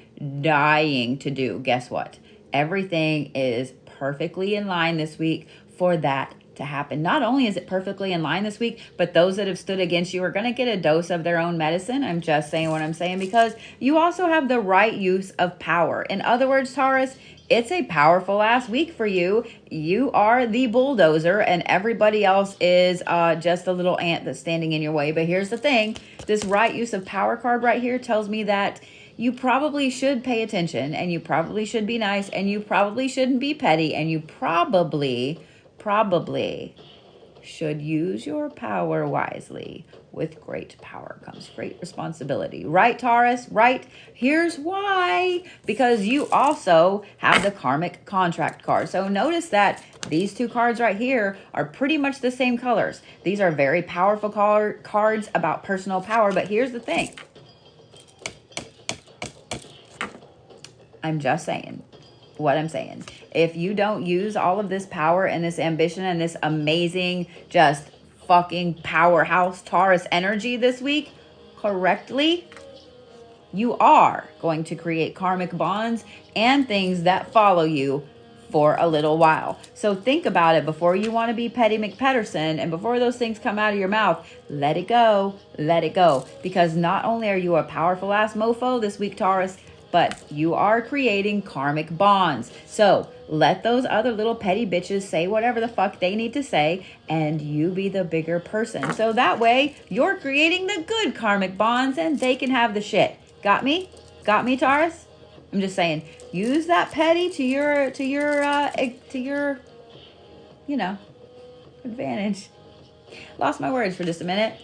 dying to do, guess what? Everything is perfectly in line this week for that to happen. Not only is it perfectly in line this week, but those that have stood against you are going to get a dose of their own medicine. I'm just saying what I'm saying, because you also have the right use of power. In other words, Taurus, it's a powerful ass week for you. You are the bulldozer and everybody else is just a little ant that's standing in your way. But here's the thing. This right use of power card right here tells me that you probably should pay attention, and you probably should be nice, and you probably shouldn't be petty, and you probably should use your power wisely. With great power comes great responsibility. Right, Taurus? Right? Here's why. Because you also have the karmic contract card. So notice that these two cards right here are pretty much the same colors. These are very powerful cards about personal power. But here's the thing. I'm just saying what I'm saying. If you don't use all of this power and this ambition and this amazing, just fucking powerhouse Taurus energy this week correctly, you are going to create karmic bonds and things that follow you for a little while. So think about it before you want to be Petty McPetterson, and before those things come out of your mouth, let it go, let it go. Because not only are you a powerful ass mofo this week, Taurus, but you are creating karmic bonds. So let those other little petty bitches say whatever the fuck they need to say, and you be the bigger person. So that way you're creating the good karmic bonds and they can have the shit. Got me? Got me, Taurus? I'm just saying, use that petty to your you know, advantage. Lost my words for just a minute.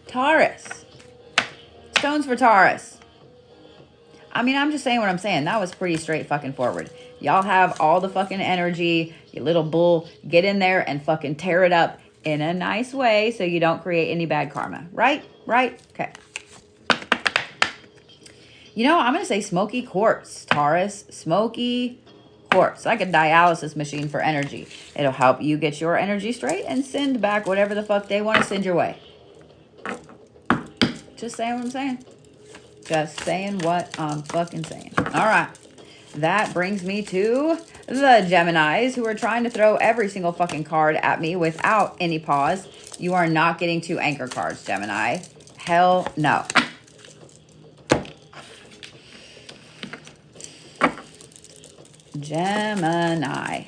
Taurus. Stones for Taurus. I mean, I'm just saying what I'm saying. That was pretty straight fucking forward. Y'all have all the fucking energy. You little bull. Get in there and fucking tear it up in a nice way so you don't create any bad karma. Right? Right? Okay. You know, I'm going to say Smoky Quartz, Taurus. Smoky Quartz. Like a dialysis machine for energy. It'll help you get your energy straight and send back whatever the fuck they want to send your way. Just saying what I'm saying. Just saying what I'm fucking saying. All right. That brings me to the Geminis, who are trying to throw every single fucking card at me without any pause. You are not getting two anchor cards, Gemini. Hell no. Gemini.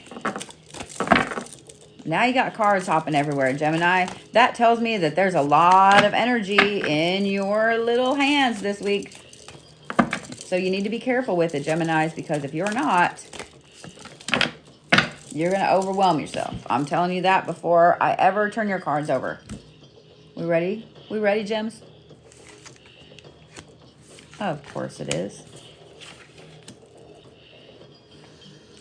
Now you got cards hopping everywhere, Gemini. That tells me that there's a lot of energy in your little hands this week. So you need to be careful with it, Geminis, because if you're not, you're going to overwhelm yourself. I'm telling you that before I ever turn your cards over. We ready? We ready, Gems? Of course it is.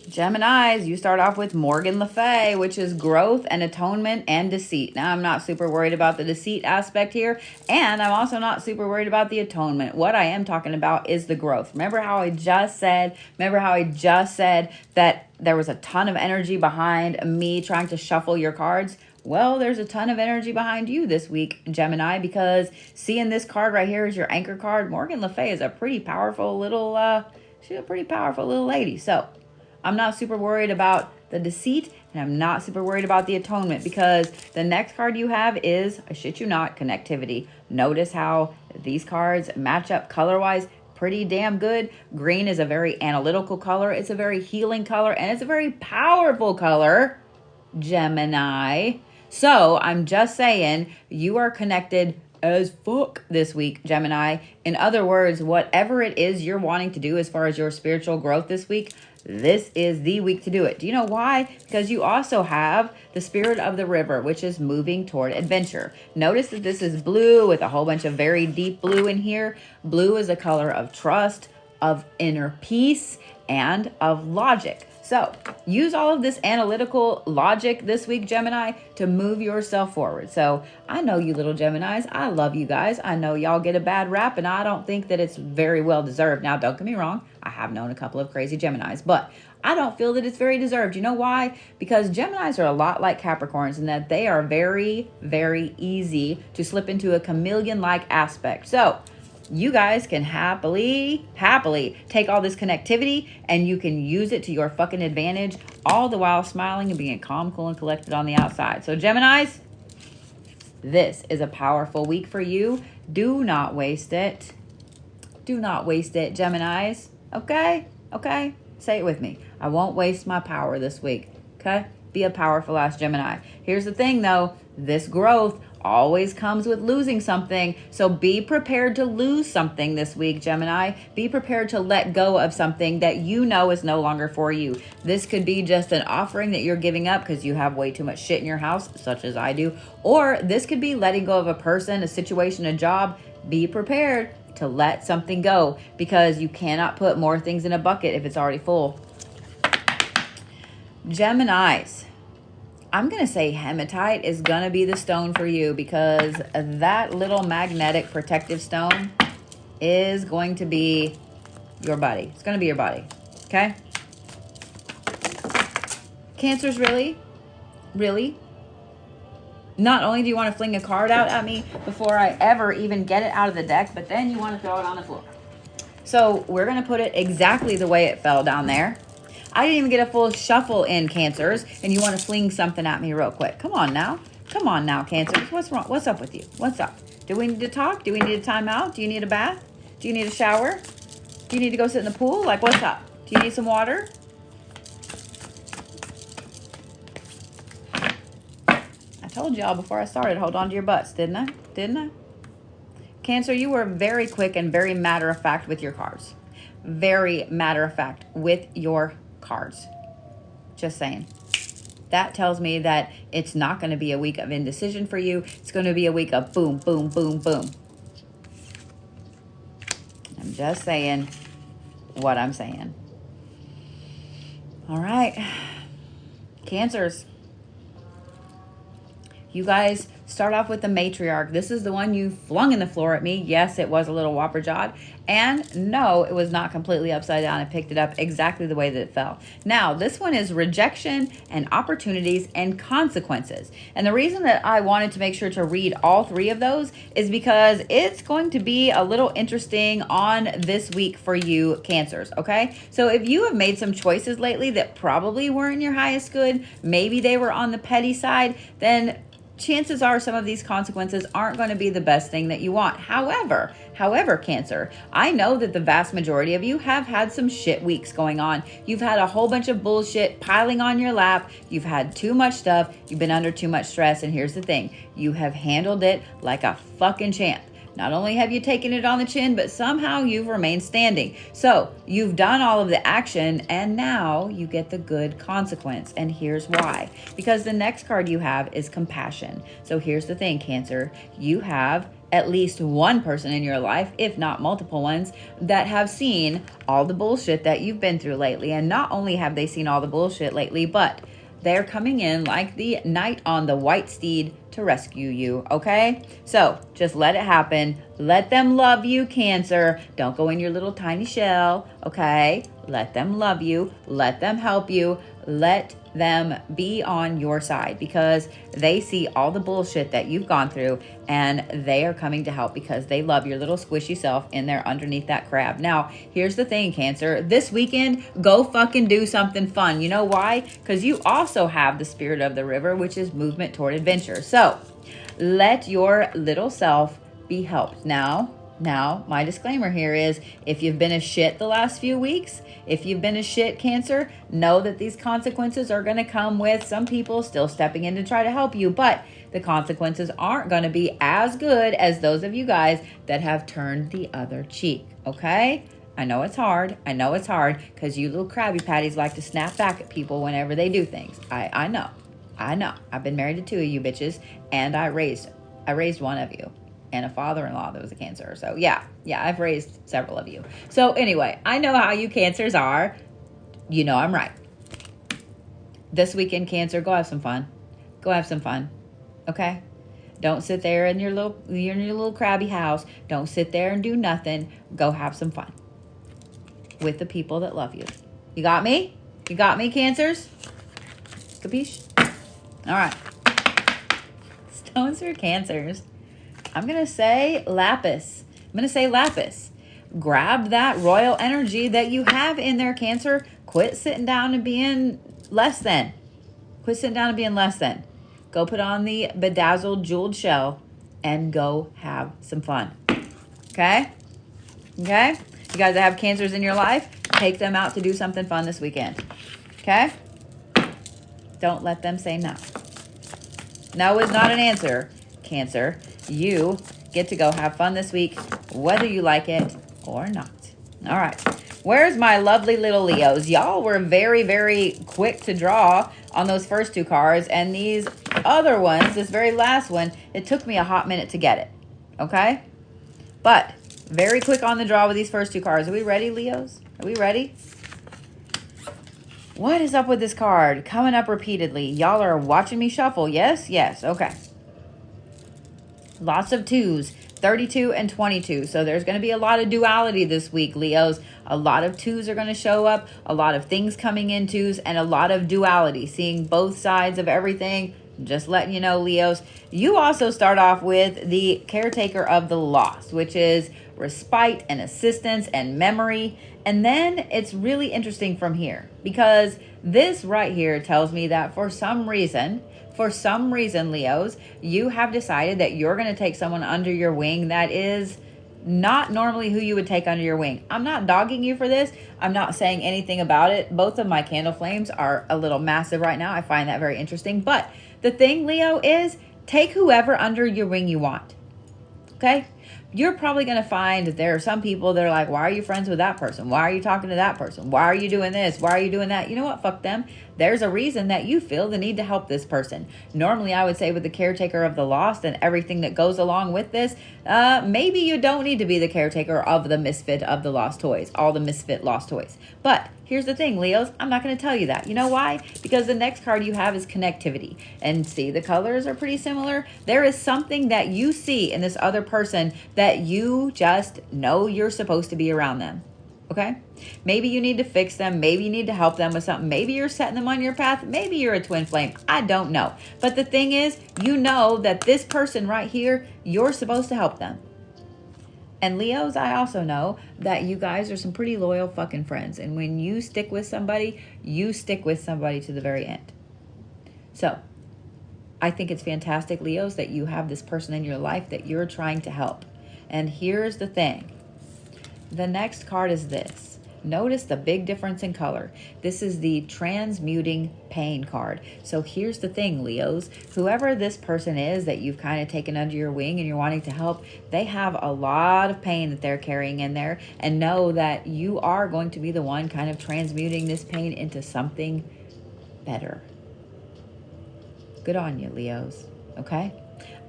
Geminis, you start off with Morgan Le Fay, which is growth and atonement and deceit. Now, I'm not super worried about the deceit aspect here, and I'm also not super worried about the atonement. What I am talking about is the growth. Remember how I just said that there was a ton of energy behind me trying to shuffle your cards? Well, there's a ton of energy behind you this week, Gemini, because seeing this card right here is your anchor card. Morgan Le Fay is a pretty powerful little, she's a pretty powerful little lady. So I'm not super worried about the deceit, and I'm not super worried about the atonement, because the next card you have is, I shit you not, connectivity. Notice how these cards match up color-wise pretty damn good. Green is a very analytical color. It's a very healing color, and it's a very powerful color, Gemini. So I'm just saying you are connected as fuck this week, Gemini. In other words, whatever it is you're wanting to do as far as your spiritual growth this week, this is the week to do it. Do you know why? Because you also have the spirit of the river, which is moving toward adventure. Notice that this is blue with a whole bunch of very deep blue in here. Blue is a color of trust, of inner peace, and of logic. So use all of this analytical logic this week, Gemini, to move yourself forward. So I know you little Geminis. I love you guys. I know y'all get a bad rap, and I don't think that it's very well deserved. Now, don't get me wrong. I have known a couple of crazy Geminis, but I don't feel that it's very deserved. You know why? Because Geminis are a lot like Capricorns in that they are very, very easy to slip into a chameleon-like aspect. So you guys can happily take all this connectivity and you can use it to your fucking advantage, all the while smiling and being calm, cool, and collected on the outside. So Geminis, this is a powerful week for you. Do not waste it. Do not waste it, Geminis. Okay? Okay? Say it with me. I won't waste my power this week. Okay? Be a powerful ass Gemini. Here's the thing though. This growth always comes with losing something. So be prepared to lose something this week, Gemini. Be prepared to let go of something that you know is no longer for you. This could be just an offering that you're giving up because you have way too much shit in your house, such as I do. Or this could be letting go of a person, a situation, a job. Be prepared to let something go because you cannot put more things in a bucket if it's already full. Geminis, I'm going to say hematite is going to be the stone for you because that little magnetic protective stone is going to be your buddy. It's going to be your buddy. Okay? Cancers, really? Really? Not only do you want to fling a card out at me before I ever even get it out of the deck, but then you want to throw it on the floor. So we're going to put it exactly the way it fell down there. I didn't even get a full shuffle in, Cancers, and you want to fling something at me real quick. Come on now. Come on now, Cancers. What's wrong? What's up with you? What's up? Do we need to talk? Do we need a timeout? Do you need a bath? Do you need a shower? Do you need to go sit in the pool? Like, what's up? Do you need some water? I told y'all before I started, hold on to your butts, didn't I? Didn't I? Cancer, you were very quick and very matter-of-fact with your cards. Very matter-of-fact with your cards. Just saying. That tells me that it's not going to be a week of indecision for you. It's going to be a week of boom, boom, boom, boom. I'm just saying what I'm saying. All right. Cancers. You guys start off with the matriarch. This is the one you flung in the floor at me. Yes, it was a little whopper jawed. And no, it was not completely upside down. I picked it up exactly the way that it fell. Now, this one is rejection and opportunities and consequences. And the reason that I wanted to make sure to read all three of those is because it's going to be a little interesting on this week for you, Cancers, okay? So if you have made some choices lately that probably weren't your highest good, maybe they were on the petty side, then chances are some of these consequences aren't going to be the best thing that you want. However, Cancer, I know that the vast majority of you have had some shit weeks going on. You've had a whole bunch of bullshit piling on your lap. You've had too much stuff. You've been under too much stress. And here's the thing. You have handled it like a fucking champ. Not only have you taken it on the chin, but somehow you've remained standing. So you've done all of the action and now you get the good consequence. And here's why. Because the next card you have is compassion. So here's the thing, Cancer. You have at least one person in your life, if not multiple ones, that have seen all the bullshit that you've been through lately. And not only have they seen all the bullshit lately, but they're coming in like the knight on the white steed to rescue you, okay? So just let it happen. Let them love you, Cancer. Don't go in your little tiny shell, okay? Let them love you. Let them help you. Let them be on your side because they see all the bullshit that you've gone through and they are coming to help because they love your little squishy self in there underneath that crab. Now, here's the thing, Cancer. This weekend, go fucking do something fun. You know why? Because you also have the spirit of the river, which is movement toward adventure. So let your little self be helped. Now, my disclaimer here is if you've been a shit the last few weeks, if you've been a shit, Cancer, know that these consequences are going to come with some people still stepping in to try to help you, but the consequences aren't going to be as good as those of you guys that have turned the other cheek, okay? I know it's hard. I know it's hard because you little Krabby Patties like to snap back at people whenever they do things. I know. I've been married to two of you bitches and I raised one of you. And a father-in-law that was a Cancer. So yeah, I've raised several of you. So anyway, I know how you Cancers are. You know I'm right. This weekend, Cancer, go have some fun. Go have some fun. Okay? Don't sit there in your little crabby house. Don't sit there and do nothing. Go have some fun with the people that love you. You got me? You got me, Cancers? Capiche? All right. Stones for Cancers. I'm going to say Lapis. I'm going to say Lapis. Grab that royal energy that you have in there, Cancer. Quit sitting down and being less than. Quit sitting down and being less than. Go put on the bedazzled jeweled shell and go have some fun. Okay? Okay? You guys that have Cancers in your life, take them out to do something fun this weekend. Okay? Don't let them say no. No is not an answer, Cancer. You get to go have fun this week, whether you like it or not. All right. Where's my lovely little Leos? Y'all were very, very quick to draw on those first two cards. And these other ones, this very last one, it took me a hot minute to get it. Okay? But very quick on the draw with these first two cards. Are we ready, Leos? Are we ready? What is up with this card? Coming up repeatedly. Y'all are watching me shuffle. Yes? Yes. Okay. Lots of twos. 32 and 22. So there's going to be a lot of duality this week, Leos. A lot of twos are going to show up. A lot of things coming in twos and a lot of duality. Seeing both sides of everything. Just letting you know, Leos. You also start off with the caretaker of the lost, which is respite and assistance and memory. And then it's really interesting from here because this right here tells me that for some reason, Leos, you have decided that you're going to take someone under your wing that is not normally who you would take under your wing. I'm not dogging you for this. I'm not saying anything about it. Both of my candle flames are a little massive right now. I find that very interesting. But the thing, Leo, is take whoever under your wing you want. Okay? You're probably going to find that there are some people that are like, why are you friends with that person? Why are you talking to that person? Why are you doing this? Why are you doing that? You know what? Fuck them. There's a reason that you feel the need to help this person. Normally, I would say with the caretaker of the lost and everything that goes along with this, maybe you don't need to be the caretaker of the misfit of the lost toys, all the misfit lost toys. But here's the thing, Leos, I'm not going to tell you that. You know why? Because the next card you have is connectivity. And see, the colors are pretty similar. There is something that you see in this other person that you just know you're supposed to be around them. Okay? Maybe you need to fix them. Maybe you need to help them with something. Maybe you're setting them on your path. Maybe you're a twin flame. I don't know. But the thing is, you know that this person right here, you're supposed to help them. And Leos, I also know that you guys are some pretty loyal fucking friends. And when you stick with somebody, you stick with somebody to the very end. So I think it's fantastic, Leos, that you have this person in your life that you're trying to help. And here's the thing. The next card is this. Notice the big difference in color. This is the transmuting pain card. So here's the thing, Leos. Whoever this person is that you've kind of taken under your wing and you're wanting to help, they have a lot of pain that they're carrying in there. And know that you are going to be the one kind of transmuting this pain into something better. Good on you, Leos. Okay?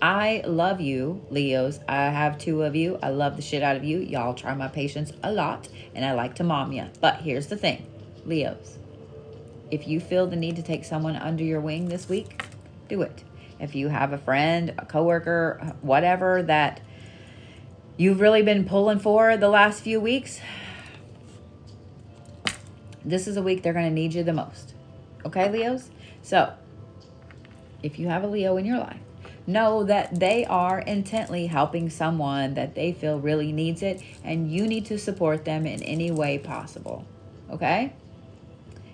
I love you, Leos. I have two of you. I love the shit out of you. Y'all try my patience a lot, and I like to mom you. But here's the thing, Leos. If you feel the need to take someone under your wing this week, do it. If you have a friend, a coworker, whatever that you've really been pulling for the last few weeks, this is a week they're going to need you the most. Okay, Leos? So, if you have a Leo in your life, know that they are intently helping someone that they feel really needs it, and you need to support them in any way possible. Okay?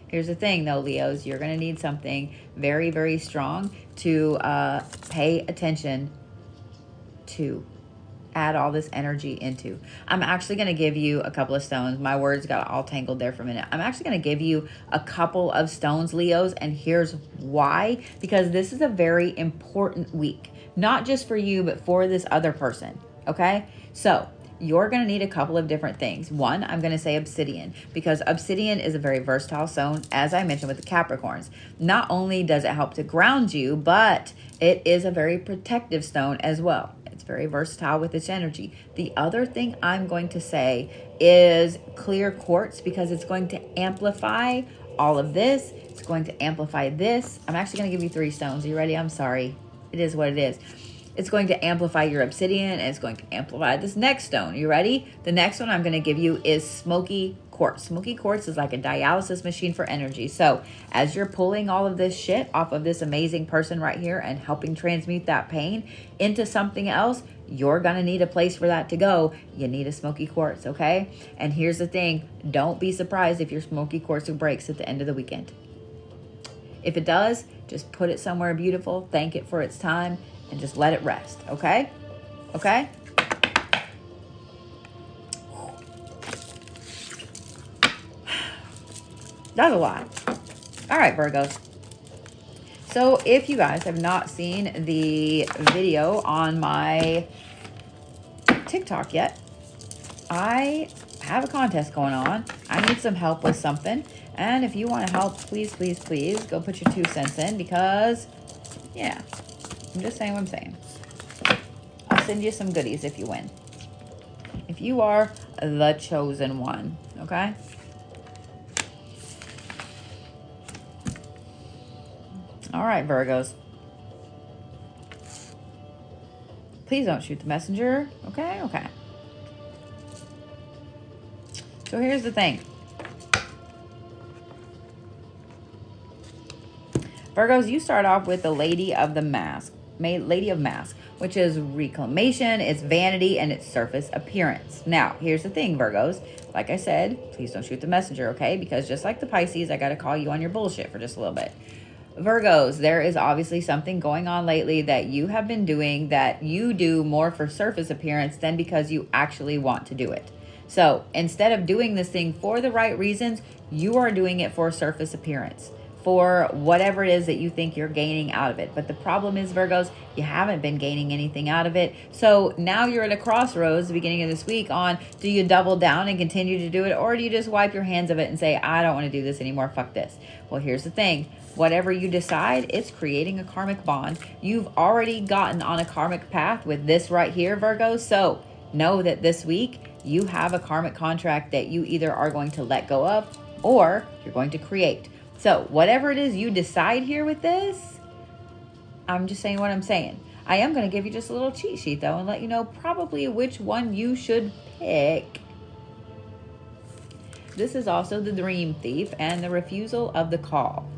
Here's the thing, though, Leos. You're going to need something very, very strong to pay attention to. Add all this energy into. I'm actually going to give you a couple of stones. My words got all tangled there for a minute. I'm actually going to give you a couple of stones, Leos, and here's why. Because this is a very important week. Not just for you, but for this other person. Okay? So, you're going to need a couple of different things. One, I'm going to say obsidian, because obsidian is a very versatile stone, as I mentioned with the Capricorns. Not only does it help to ground you, but it is a very protective stone as well. It's very versatile with its energy. The other thing I'm going to say is clear quartz, because it's going to amplify all of this. It's going to amplify this. I'm actually going to give you 3 stones. Are you ready? I'm sorry. It is what it is. It's going to amplify your obsidian, and it's going to amplify this next stone. You ready? The next one I'm going to give you is Smoky Quartz. Smoky Quartz is like a dialysis machine for energy. So as you're pulling all of this shit off of this amazing person right here and helping transmute that pain into something else, you're going to need a place for that to go. You need a Smoky Quartz, okay? And here's the thing. Don't be surprised if your Smoky Quartz breaks at the end of the weekend. If it does, just put it somewhere beautiful, thank it for its time, and just let it rest, okay? Okay? That's a lot. All right, Virgos. So if you guys have not seen the video on my TikTok yet, I have a contest going on. I need some help with something. And if you want to help, please, please, please go put your 2 cents in, because, yeah, I'm just saying what I'm saying. I'll send you some goodies if you win. If you are the chosen one, okay? All right, Virgos. Please don't shoot the messenger, okay? Okay. So here's the thing. Virgos, you start off with the Lady of the Mask. Lady of Mask, which is reclamation, it's vanity, and it's surface appearance. Now, here's the thing, Virgos. Like I said, please don't shoot the messenger, okay? Because just like the Pisces, I got to call you on your bullshit for just a little bit. Virgos, there is obviously something going on lately that you have been doing that you do more for surface appearance than because you actually want to do it. So instead of doing this thing for the right reasons, you are doing it for surface appearance, for whatever it is that you think you're gaining out of it. But the problem is, Virgos, you haven't been gaining anything out of it. So now you're at a crossroads the beginning of this week on, do you double down and continue to do it, or do you just wipe your hands of it and say, I don't want to do this anymore, fuck this? Well, here's the thing. Whatever you decide, it's creating a karmic bond. You've already gotten on a karmic path with this right here, Virgos. So know that this week you have a karmic contract that you either are going to let go of or you're going to create. So whatever it is you decide here with this, I'm just saying what I'm saying. I am going to give you just a little cheat sheet though and let you know probably which one you should pick. This is also the Dream Thief and the refusal of the call.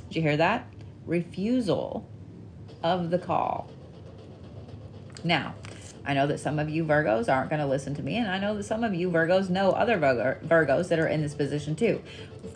Did you hear that? Refusal of the call. Now, I know that some of you Virgos aren't going to listen to me, and I know that some of you Virgos know other Virgos that are in this position too.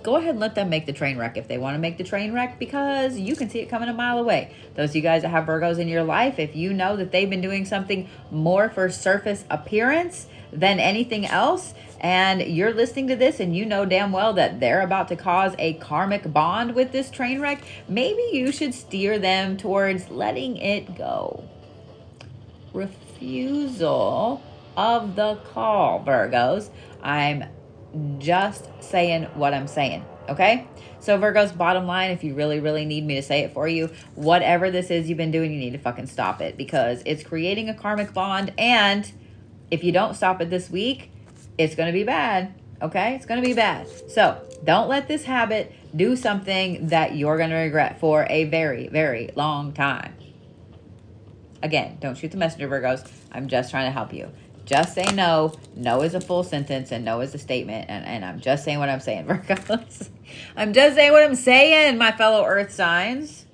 Go ahead and let them make the train wreck if they want to make the train wreck, because you can see it coming a mile away. Those of you guys that have Virgos in your life, if you know that they've been doing something more for surface appearance than anything else, and you're listening to this and you know damn well that they're about to cause a karmic bond with this train wreck, maybe you should steer them towards letting it go. Refusal of the call, Virgos. I'm just saying what I'm saying, okay? So Virgos, bottom line, if you really, really need me to say it for you, whatever this is you've been doing, you need to fucking stop it, because it's creating a karmic bond, and if you don't stop it this week, it's going to be bad, okay? It's going to be bad. So don't let this habit do something that you're going to regret for a very, very long time. Again, don't shoot the messenger, Virgos. I'm just trying to help you. Just say no. No is a full sentence and no is a statement. And I'm just saying what I'm saying, Virgos. I'm just saying what I'm saying, my fellow earth signs.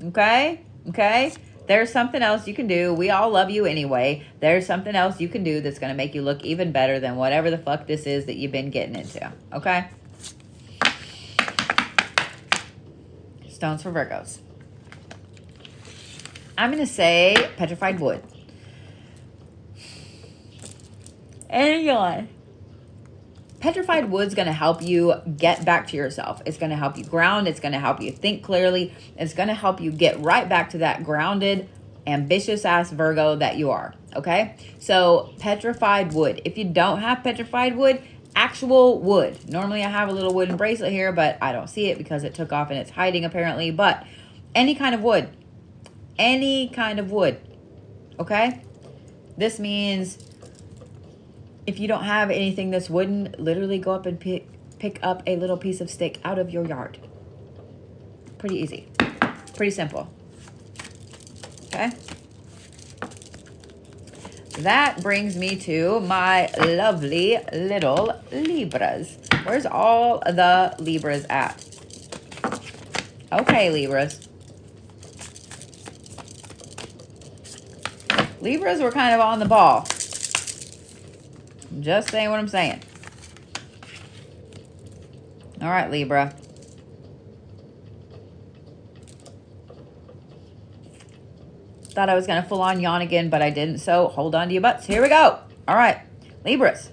Okay? Okay? There's something else you can do. We all love you anyway. There's something else you can do that's going to make you look even better than whatever the fuck this is that you've been getting into. Okay? Stones for Virgos. I'm going to say Petrified Wood. Anyway, Petrified Wood's going to help you get back to yourself. It's going to help you ground. It's going to help you think clearly. It's going to help you get right back to that grounded, ambitious-ass Virgo that you are, okay? So, Petrified Wood. If you don't have Petrified Wood, actual wood. Normally, I have a little wooden bracelet here, but I don't see it because it took off and it's hiding, apparently. But any kind of wood. Any kind of wood, okay? This means if you don't have anything that's wooden, literally go up and pick pick up a little piece of stick out of your yard. Pretty easy. Pretty simple. Okay? That brings me to my lovely little Libras. Where's all the Libras at? Okay, Libras. Libras were kind of on the ball. Just saying what I'm saying. All right, Libra. Thought I was going to full on yawn again, but I didn't. So hold on to your butts. Here we go. All right, Libras.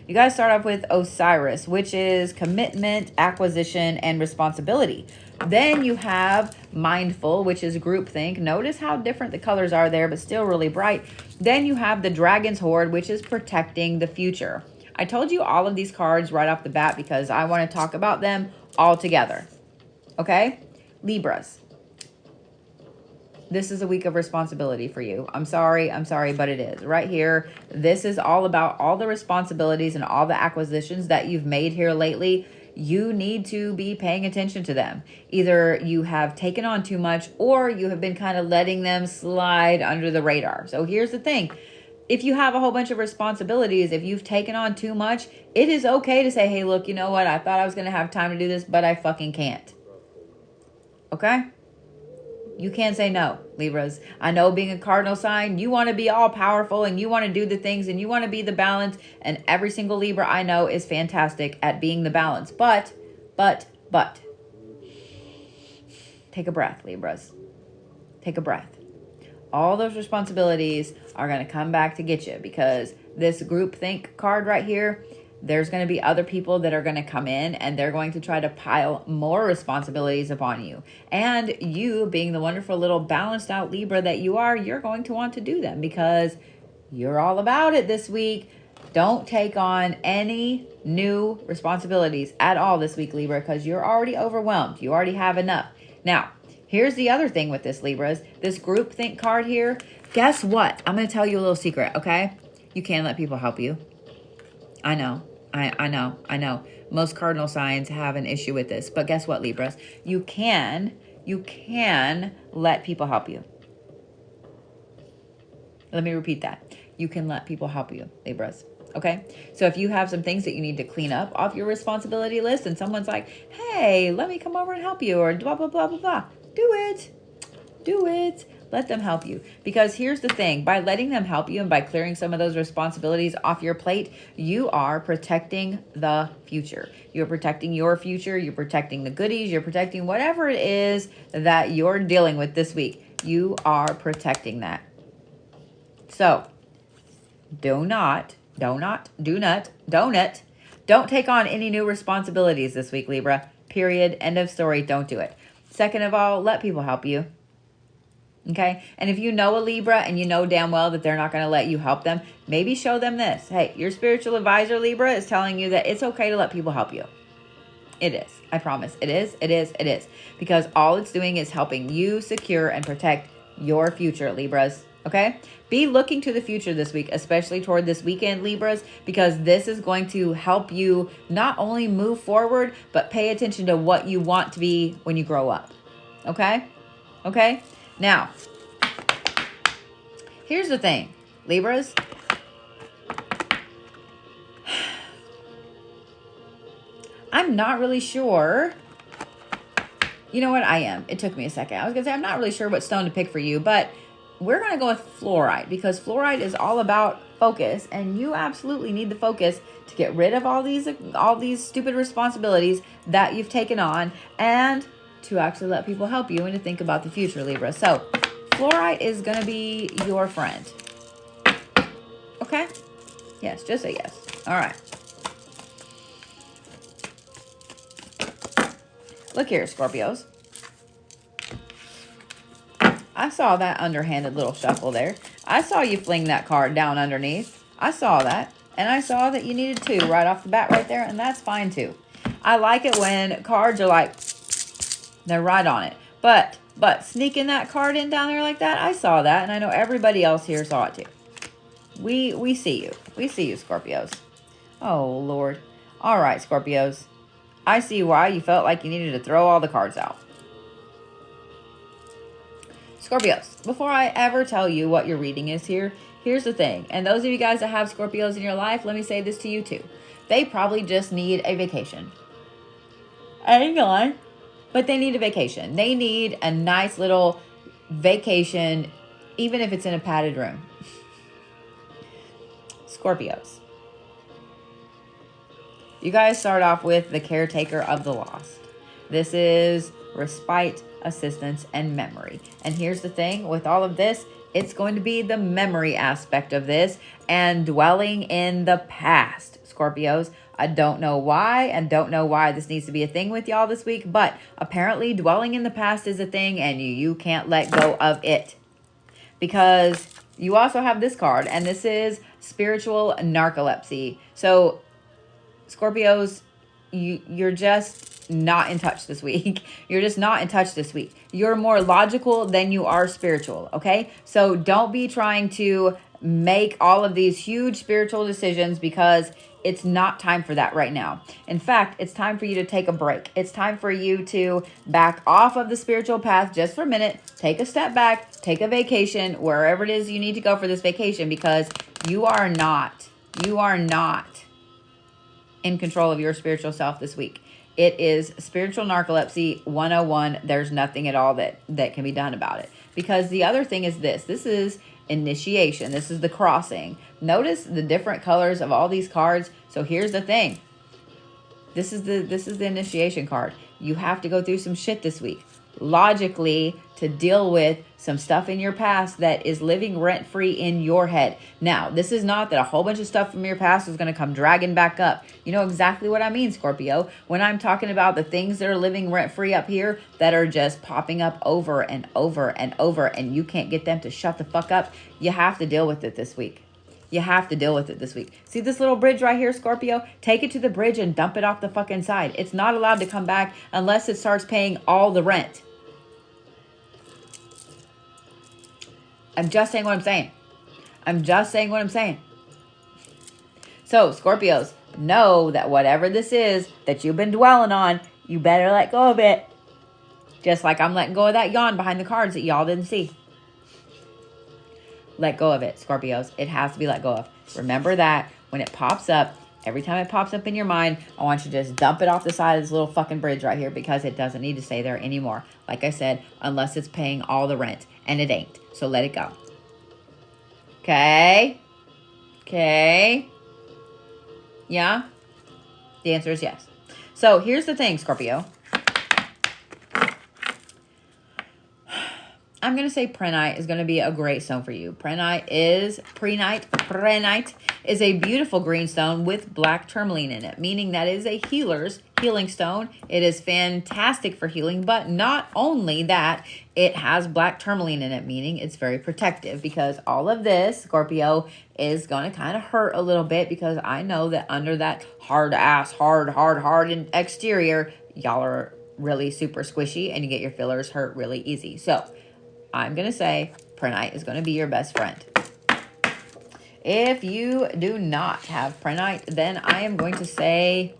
You guys start off with Osiris, which is commitment, acquisition, and responsibility. Then you have Mindful, which is groupthink. Notice how different the colors are there, but still really bright. Then you have the Dragon's Hoard, which is protecting the future. I told you all of these cards right off the bat because I want to talk about them all together. Okay? Libras. This is a week of responsibility for you. I'm sorry, but it is. Right here, this is all about all the responsibilities and all the acquisitions that you've made here lately. You need to be paying attention to them. Either you have taken on too much or you have been kind of letting them slide under the radar. So here's the thing. If you have a whole bunch of responsibilities, if you've taken on too much, it is okay to say, hey, look, you know what? I thought I was going to have time to do this, but I fucking can't. Okay? You can't say no, Libras. I know being a cardinal sign, you want to be all powerful and you want to do the things and you want to be the balance. And every single Libra I know is fantastic at being the balance. But, take a breath, Libras. Take a breath. All those responsibilities are going to come back to get you because this groupthink card right here, there's going to be other people that are going to come in and they're going to try to pile more responsibilities upon you. And you, being the wonderful little balanced out Libra that you are, you're going to want to do them because you're all about it this week. Don't take on any new responsibilities at all this week, Libra, because you're already overwhelmed. You already have enough. Now, here's the other thing with this, Libras. This groupthink card here, guess what? I'm going to tell you a little secret, okay? You can let people help you. I know. I know. Most cardinal signs have an issue with this. But guess what, Libras? You can let people help you. Let me repeat that. You can let people help you, Libras. Okay? So if you have some things that you need to clean up off your responsibility list and someone's like, hey, let me come over and help you or blah, blah, blah, blah, blah. Do it. Do it. Let them help you. Because here's the thing. By letting them help you and by clearing some of those responsibilities off your plate, you are protecting the future. You're protecting your future. You're protecting the goodies. You're protecting whatever it is that you're dealing with this week. You are protecting that. So, don't take on any new responsibilities this week, Libra. Period. End of story. Don't do it. Second of all, let people help you. Okay? And if you know a Libra and you know damn well that they're not going to let you help them, maybe show them this. Hey, your spiritual advisor, Libra, is telling you that it's okay to let people help you. It is. I promise. It is. Because all it's doing is helping you secure and protect your future, Libras. Okay? Be looking to the future this week, especially toward this weekend, Libras, because this is going to help you not only move forward, but pay attention to what you want to be when you grow up. Okay? Okay? Now, here's the thing, Libras. I'm not really sure. You know what? I am. It took me a second. I was going to say, I'm not really sure what stone to pick for you, but we're going to go with Fluorite because Fluorite is all about focus, and you absolutely need the focus to get rid of all these stupid responsibilities that you've taken on and to actually let people help you and to think about the future, Libra. So, Fluorite is going to be your friend. Okay? Yes, just say yes. All right. Look here, Scorpios. I saw that underhanded little shuffle there. I saw you fling that card down underneath. I saw that. And I saw that you needed two right off the bat right there, and that's fine too. I like it when cards are like, they're right on it. But sneaking that card in down there like that, I saw that, and I know everybody else here saw it too. We see you. We see you, Scorpios. Oh, Lord. All right, Scorpios. I see why you felt like you needed to throw all the cards out. Scorpios, before I ever tell you what your reading is here, here's the thing. And those of you guys that have Scorpios in your life, let me say this to you too. They probably just need a vacation. Hang on. But they need a vacation. They need a nice little vacation, even if it's in a padded room. Scorpios. You guys start off with the caretaker of the lost. This is respite, assistance, and memory. And here's the thing with all of this, it's going to be the memory aspect of this and dwelling in the past. Scorpios, I don't know why and don't know why this needs to be a thing with y'all this week, but apparently dwelling in the past is a thing and you can't let go of it. Because you also have this card, and this is spiritual narcolepsy. So Scorpios, you're just not in touch this week. You're just not in touch this week. You're more logical than you are spiritual, okay? So don't be trying to make all of these huge spiritual decisions because it's not time for that right now. In fact, it's time for you to take a break. It's time for you to back off of the spiritual path just for a minute. Take a step back, take a vacation, wherever it is you need to go for this vacation, because you are not in control of your spiritual self this week. It is spiritual narcolepsy 101. There's nothing at all that can be done about it. Because the other thing is this. This is initiation. This is the crossing. Notice the different colors of all these cards. So here's the thing. This is the initiation card. You have to go through some shit this week. Logically, to deal with some stuff in your past that is living rent-free in your head. Now, this is not that a whole bunch of stuff from your past is going to come dragging back up. You know exactly what I mean, Scorpio. When I'm talking about the things that are living rent-free up here that are just popping up over and over and over, and you can't get them to shut the fuck up, you have to deal with it this week. You have to deal with it this week. See this little bridge right here, Scorpio? Take it to the bridge and dump it off the fucking side. It's not allowed to come back unless it starts paying all the rent. I'm just saying what I'm saying. I'm just saying what I'm saying. So, Scorpios, know that whatever this is that you've been dwelling on, you better let go of it. Just like I'm letting go of that yawn behind the cards that y'all didn't see. Let go of it, Scorpios. It has to be let go of. Remember that when it pops up, every time it pops up in your mind, I want you to just dump it off the side of this little fucking bridge right here because it doesn't need to stay there anymore. Like I said, unless it's paying all the rent. And it ain't. So let it go. Okay? Okay? Yeah? The answer is yes. So here's the thing, Scorpio. I'm going to say Prehnite is going to be a great stone for you. Prehnite is a beautiful green stone with black tourmaline in it, meaning that is a healer's healing stone. It is fantastic for healing, but not only that, it has black tourmaline in it, meaning it's very protective, because all of this, Scorpio, is going to kind of hurt a little bit, because I know that under that hard exterior, y'all are really super squishy and you get your fillers hurt really easy. So I'm going to say Prehnite is going to be your best friend. If you do not have Prehnite, then I am going to say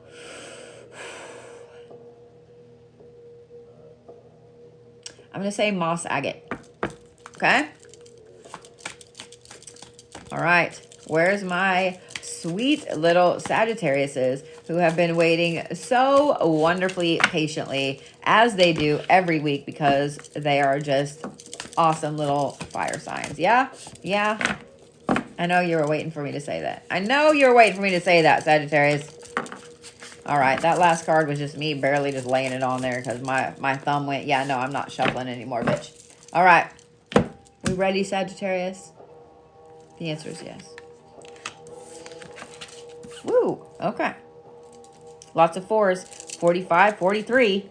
moss agate. Okay? All right. Where's my sweet little Sagittariuses who have been waiting so wonderfully patiently, as they do every week, because they are just awesome little fire signs. Yeah? Yeah? I know you were waiting for me to say that. I know you were waiting for me to say that, Sagittarius. All right, that last card was just me barely just laying it on there because my thumb went, yeah, no, I'm not shuffling anymore, bitch. All right. We ready, Sagittarius? The answer is yes. Woo, okay. Lots of fours. 45, 43.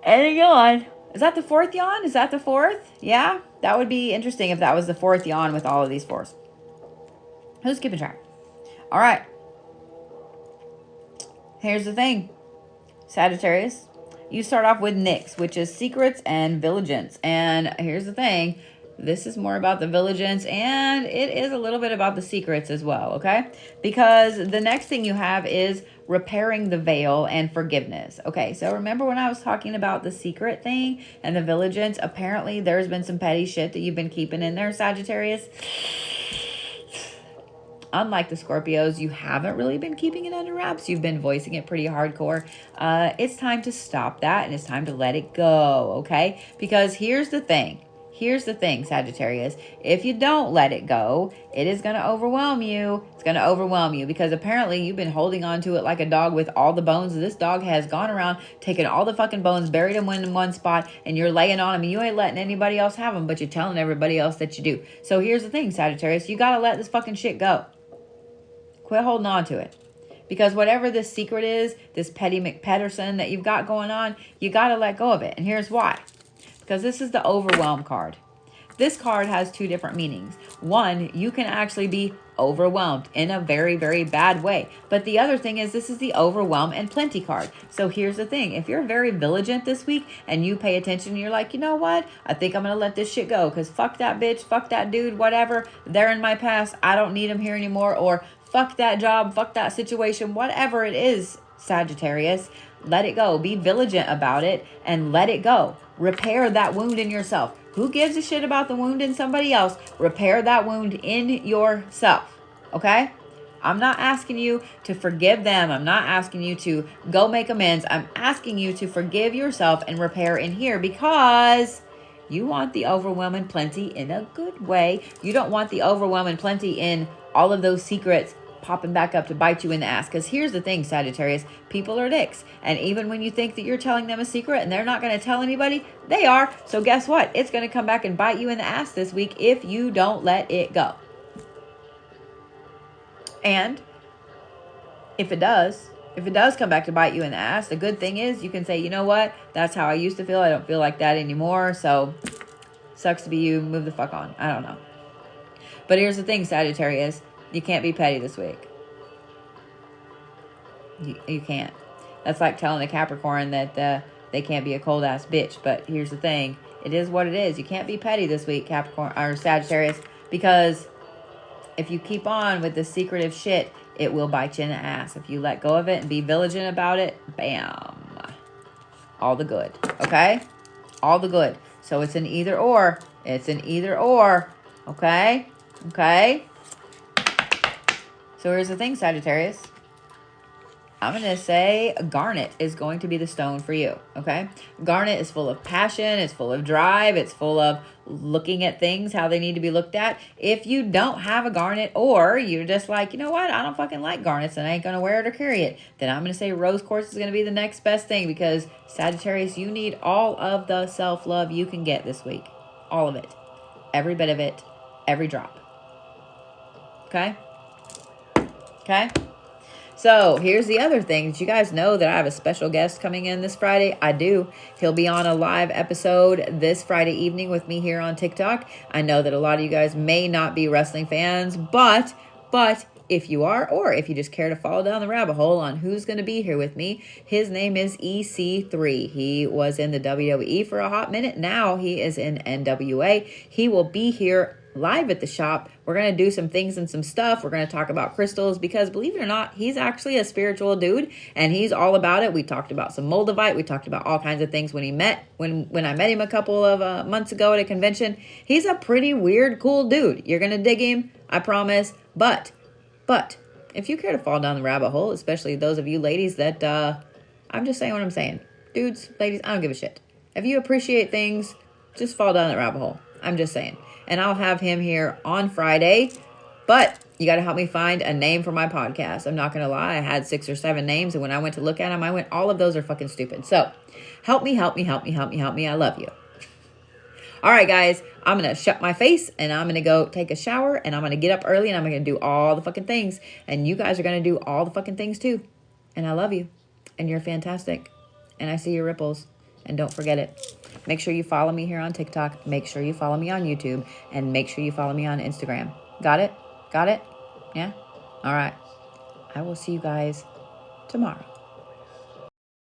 And yawn. Is that the fourth yawn? Is that the fourth? Yeah? That would be interesting if that was the fourth yawn with all of these fours. Who's keeping track? All right. Here's the thing. Sagittarius, you start off with Nyx, which is secrets and vigilance. And here's the thing. This is more about the vigilance, and it is a little bit about the secrets as well, okay? Because the next thing you have is repairing the veil and forgiveness. Okay, so remember when I was talking about the secret thing and the vigilance? Apparently, there's been some petty shit that you've been keeping in there, Sagittarius. Unlike the Scorpios, you haven't really been keeping it under wraps. You've been voicing it pretty hardcore. It's time to stop that, and it's time to let it go, okay? Because here's the thing. Here's the thing, Sagittarius. If you don't let it go, it is going to overwhelm you. It's going to overwhelm you because apparently you've been holding on to it like a dog with all the bones. This dog has gone around, taken all the fucking bones, buried them in one spot, and you're laying on them. And you ain't letting anybody else have them, but you're telling everybody else that you do. So here's the thing, Sagittarius. You got to let this fucking shit go. Quit holding on to it. Because whatever this secret is, this Petty McPederson that you've got going on, you got to let go of it. And here's why. Because this is the overwhelm card. This card has two different meanings. One, you can actually be overwhelmed in a very, very bad way. But the other thing is this is the overwhelm and plenty card. So here's the thing. If you're very vigilant this week and you pay attention and you're like, you know what? I think I'm going to let this shit go because fuck that bitch, fuck that dude, whatever. They're in my past. I don't need them here anymore. Or fuck that job, fuck that situation, whatever it is, Sagittarius. Let it go. Be vigilant about it and let it go. Repair that wound in yourself. Who gives a shit about the wound in somebody else? Repair that wound in yourself. Okay? I'm not asking you to forgive them. I'm not asking you to go make amends. I'm asking you to forgive yourself and repair in here because you want the overwhelming plenty in a good way. You don't want the overwhelming plenty in all of those secrets popping back up to bite you in the ass. Because here's the thing, Sagittarius, people are dicks. And even when you think that you're telling them a secret and they're not going to tell anybody, they are. So guess what? It's going to come back and bite you in the ass this week if you don't let it go. And if it does come back to bite you in the ass, the good thing is you can say, you know what? That's how I used to feel. I don't feel like that anymore. So sucks to be you. Move the fuck on. I don't know. But here's the thing, Sagittarius. You can't be petty this week. You can't. That's like telling a Capricorn that they can't be a cold ass bitch. But here's the thing. It is what it is. You can't be petty this week, Capricorn or Sagittarius, because if you keep on with this secretive shit, it will bite you in the ass. If you let go of it and be vigilant about it, bam. All the good. Okay? All the good. So it's an either or. It's an either or. Okay? Okay? So here's the thing, Sagittarius. I'm going to say Garnet is going to be the stone for you, okay? Garnet is full of passion. It's full of drive. It's full of looking at things, how they need to be looked at. If you don't have a Garnet or you're just like, you know what? I don't fucking like Garnets and I ain't going to wear it or carry it. Then I'm going to say Rose Quartz is going to be the next best thing because, Sagittarius, you need all of the self-love you can get this week. All of it. Every bit of it. Every drop. Okay? Okay? So here's the other thing. Did you guys know that I have a special guest coming in this Friday? I do. He'll be on a live episode this Friday evening with me here on TikTok. I know that a lot of you guys may not be wrestling fans, but if you are, or if you just care to follow down the rabbit hole on who's going to be here with me, his name is EC3. He was in the WWE for a hot minute. Now he is in NWA. He will be here live at the shop. We're going to do some things and some stuff. We're going to talk about crystals because, believe it or not, he's actually a spiritual dude and he's all about it. We talked about some Moldavite. We talked about all kinds of things when I met him a couple of months ago at a convention. He's a pretty weird, cool dude. You're going to dig him, I promise. But if you care to fall down the rabbit hole, especially those of you ladies that, I'm just saying what I'm saying. Dudes, ladies, I don't give a shit. If you appreciate things, just fall down that rabbit hole. I'm just saying. And I'll have him here on Friday. But you got to help me find a name for my podcast. I'm not going to lie. I had 6 or 7 names. And when I went to look at them, I went, all of those are fucking stupid. So help me. I love you. All right, guys. I'm going to shut my face and I'm going to go take a shower. And I'm going to get up early and I'm going to do all the fucking things. And you guys are going to do all the fucking things too. And I love you. And you're fantastic. And I see your ripples. And don't forget it. Make sure you follow me here on TikTok. Make sure you follow me on YouTube. And make sure you follow me on Instagram. Got it? Got it? Yeah? All right. I will see you guys tomorrow.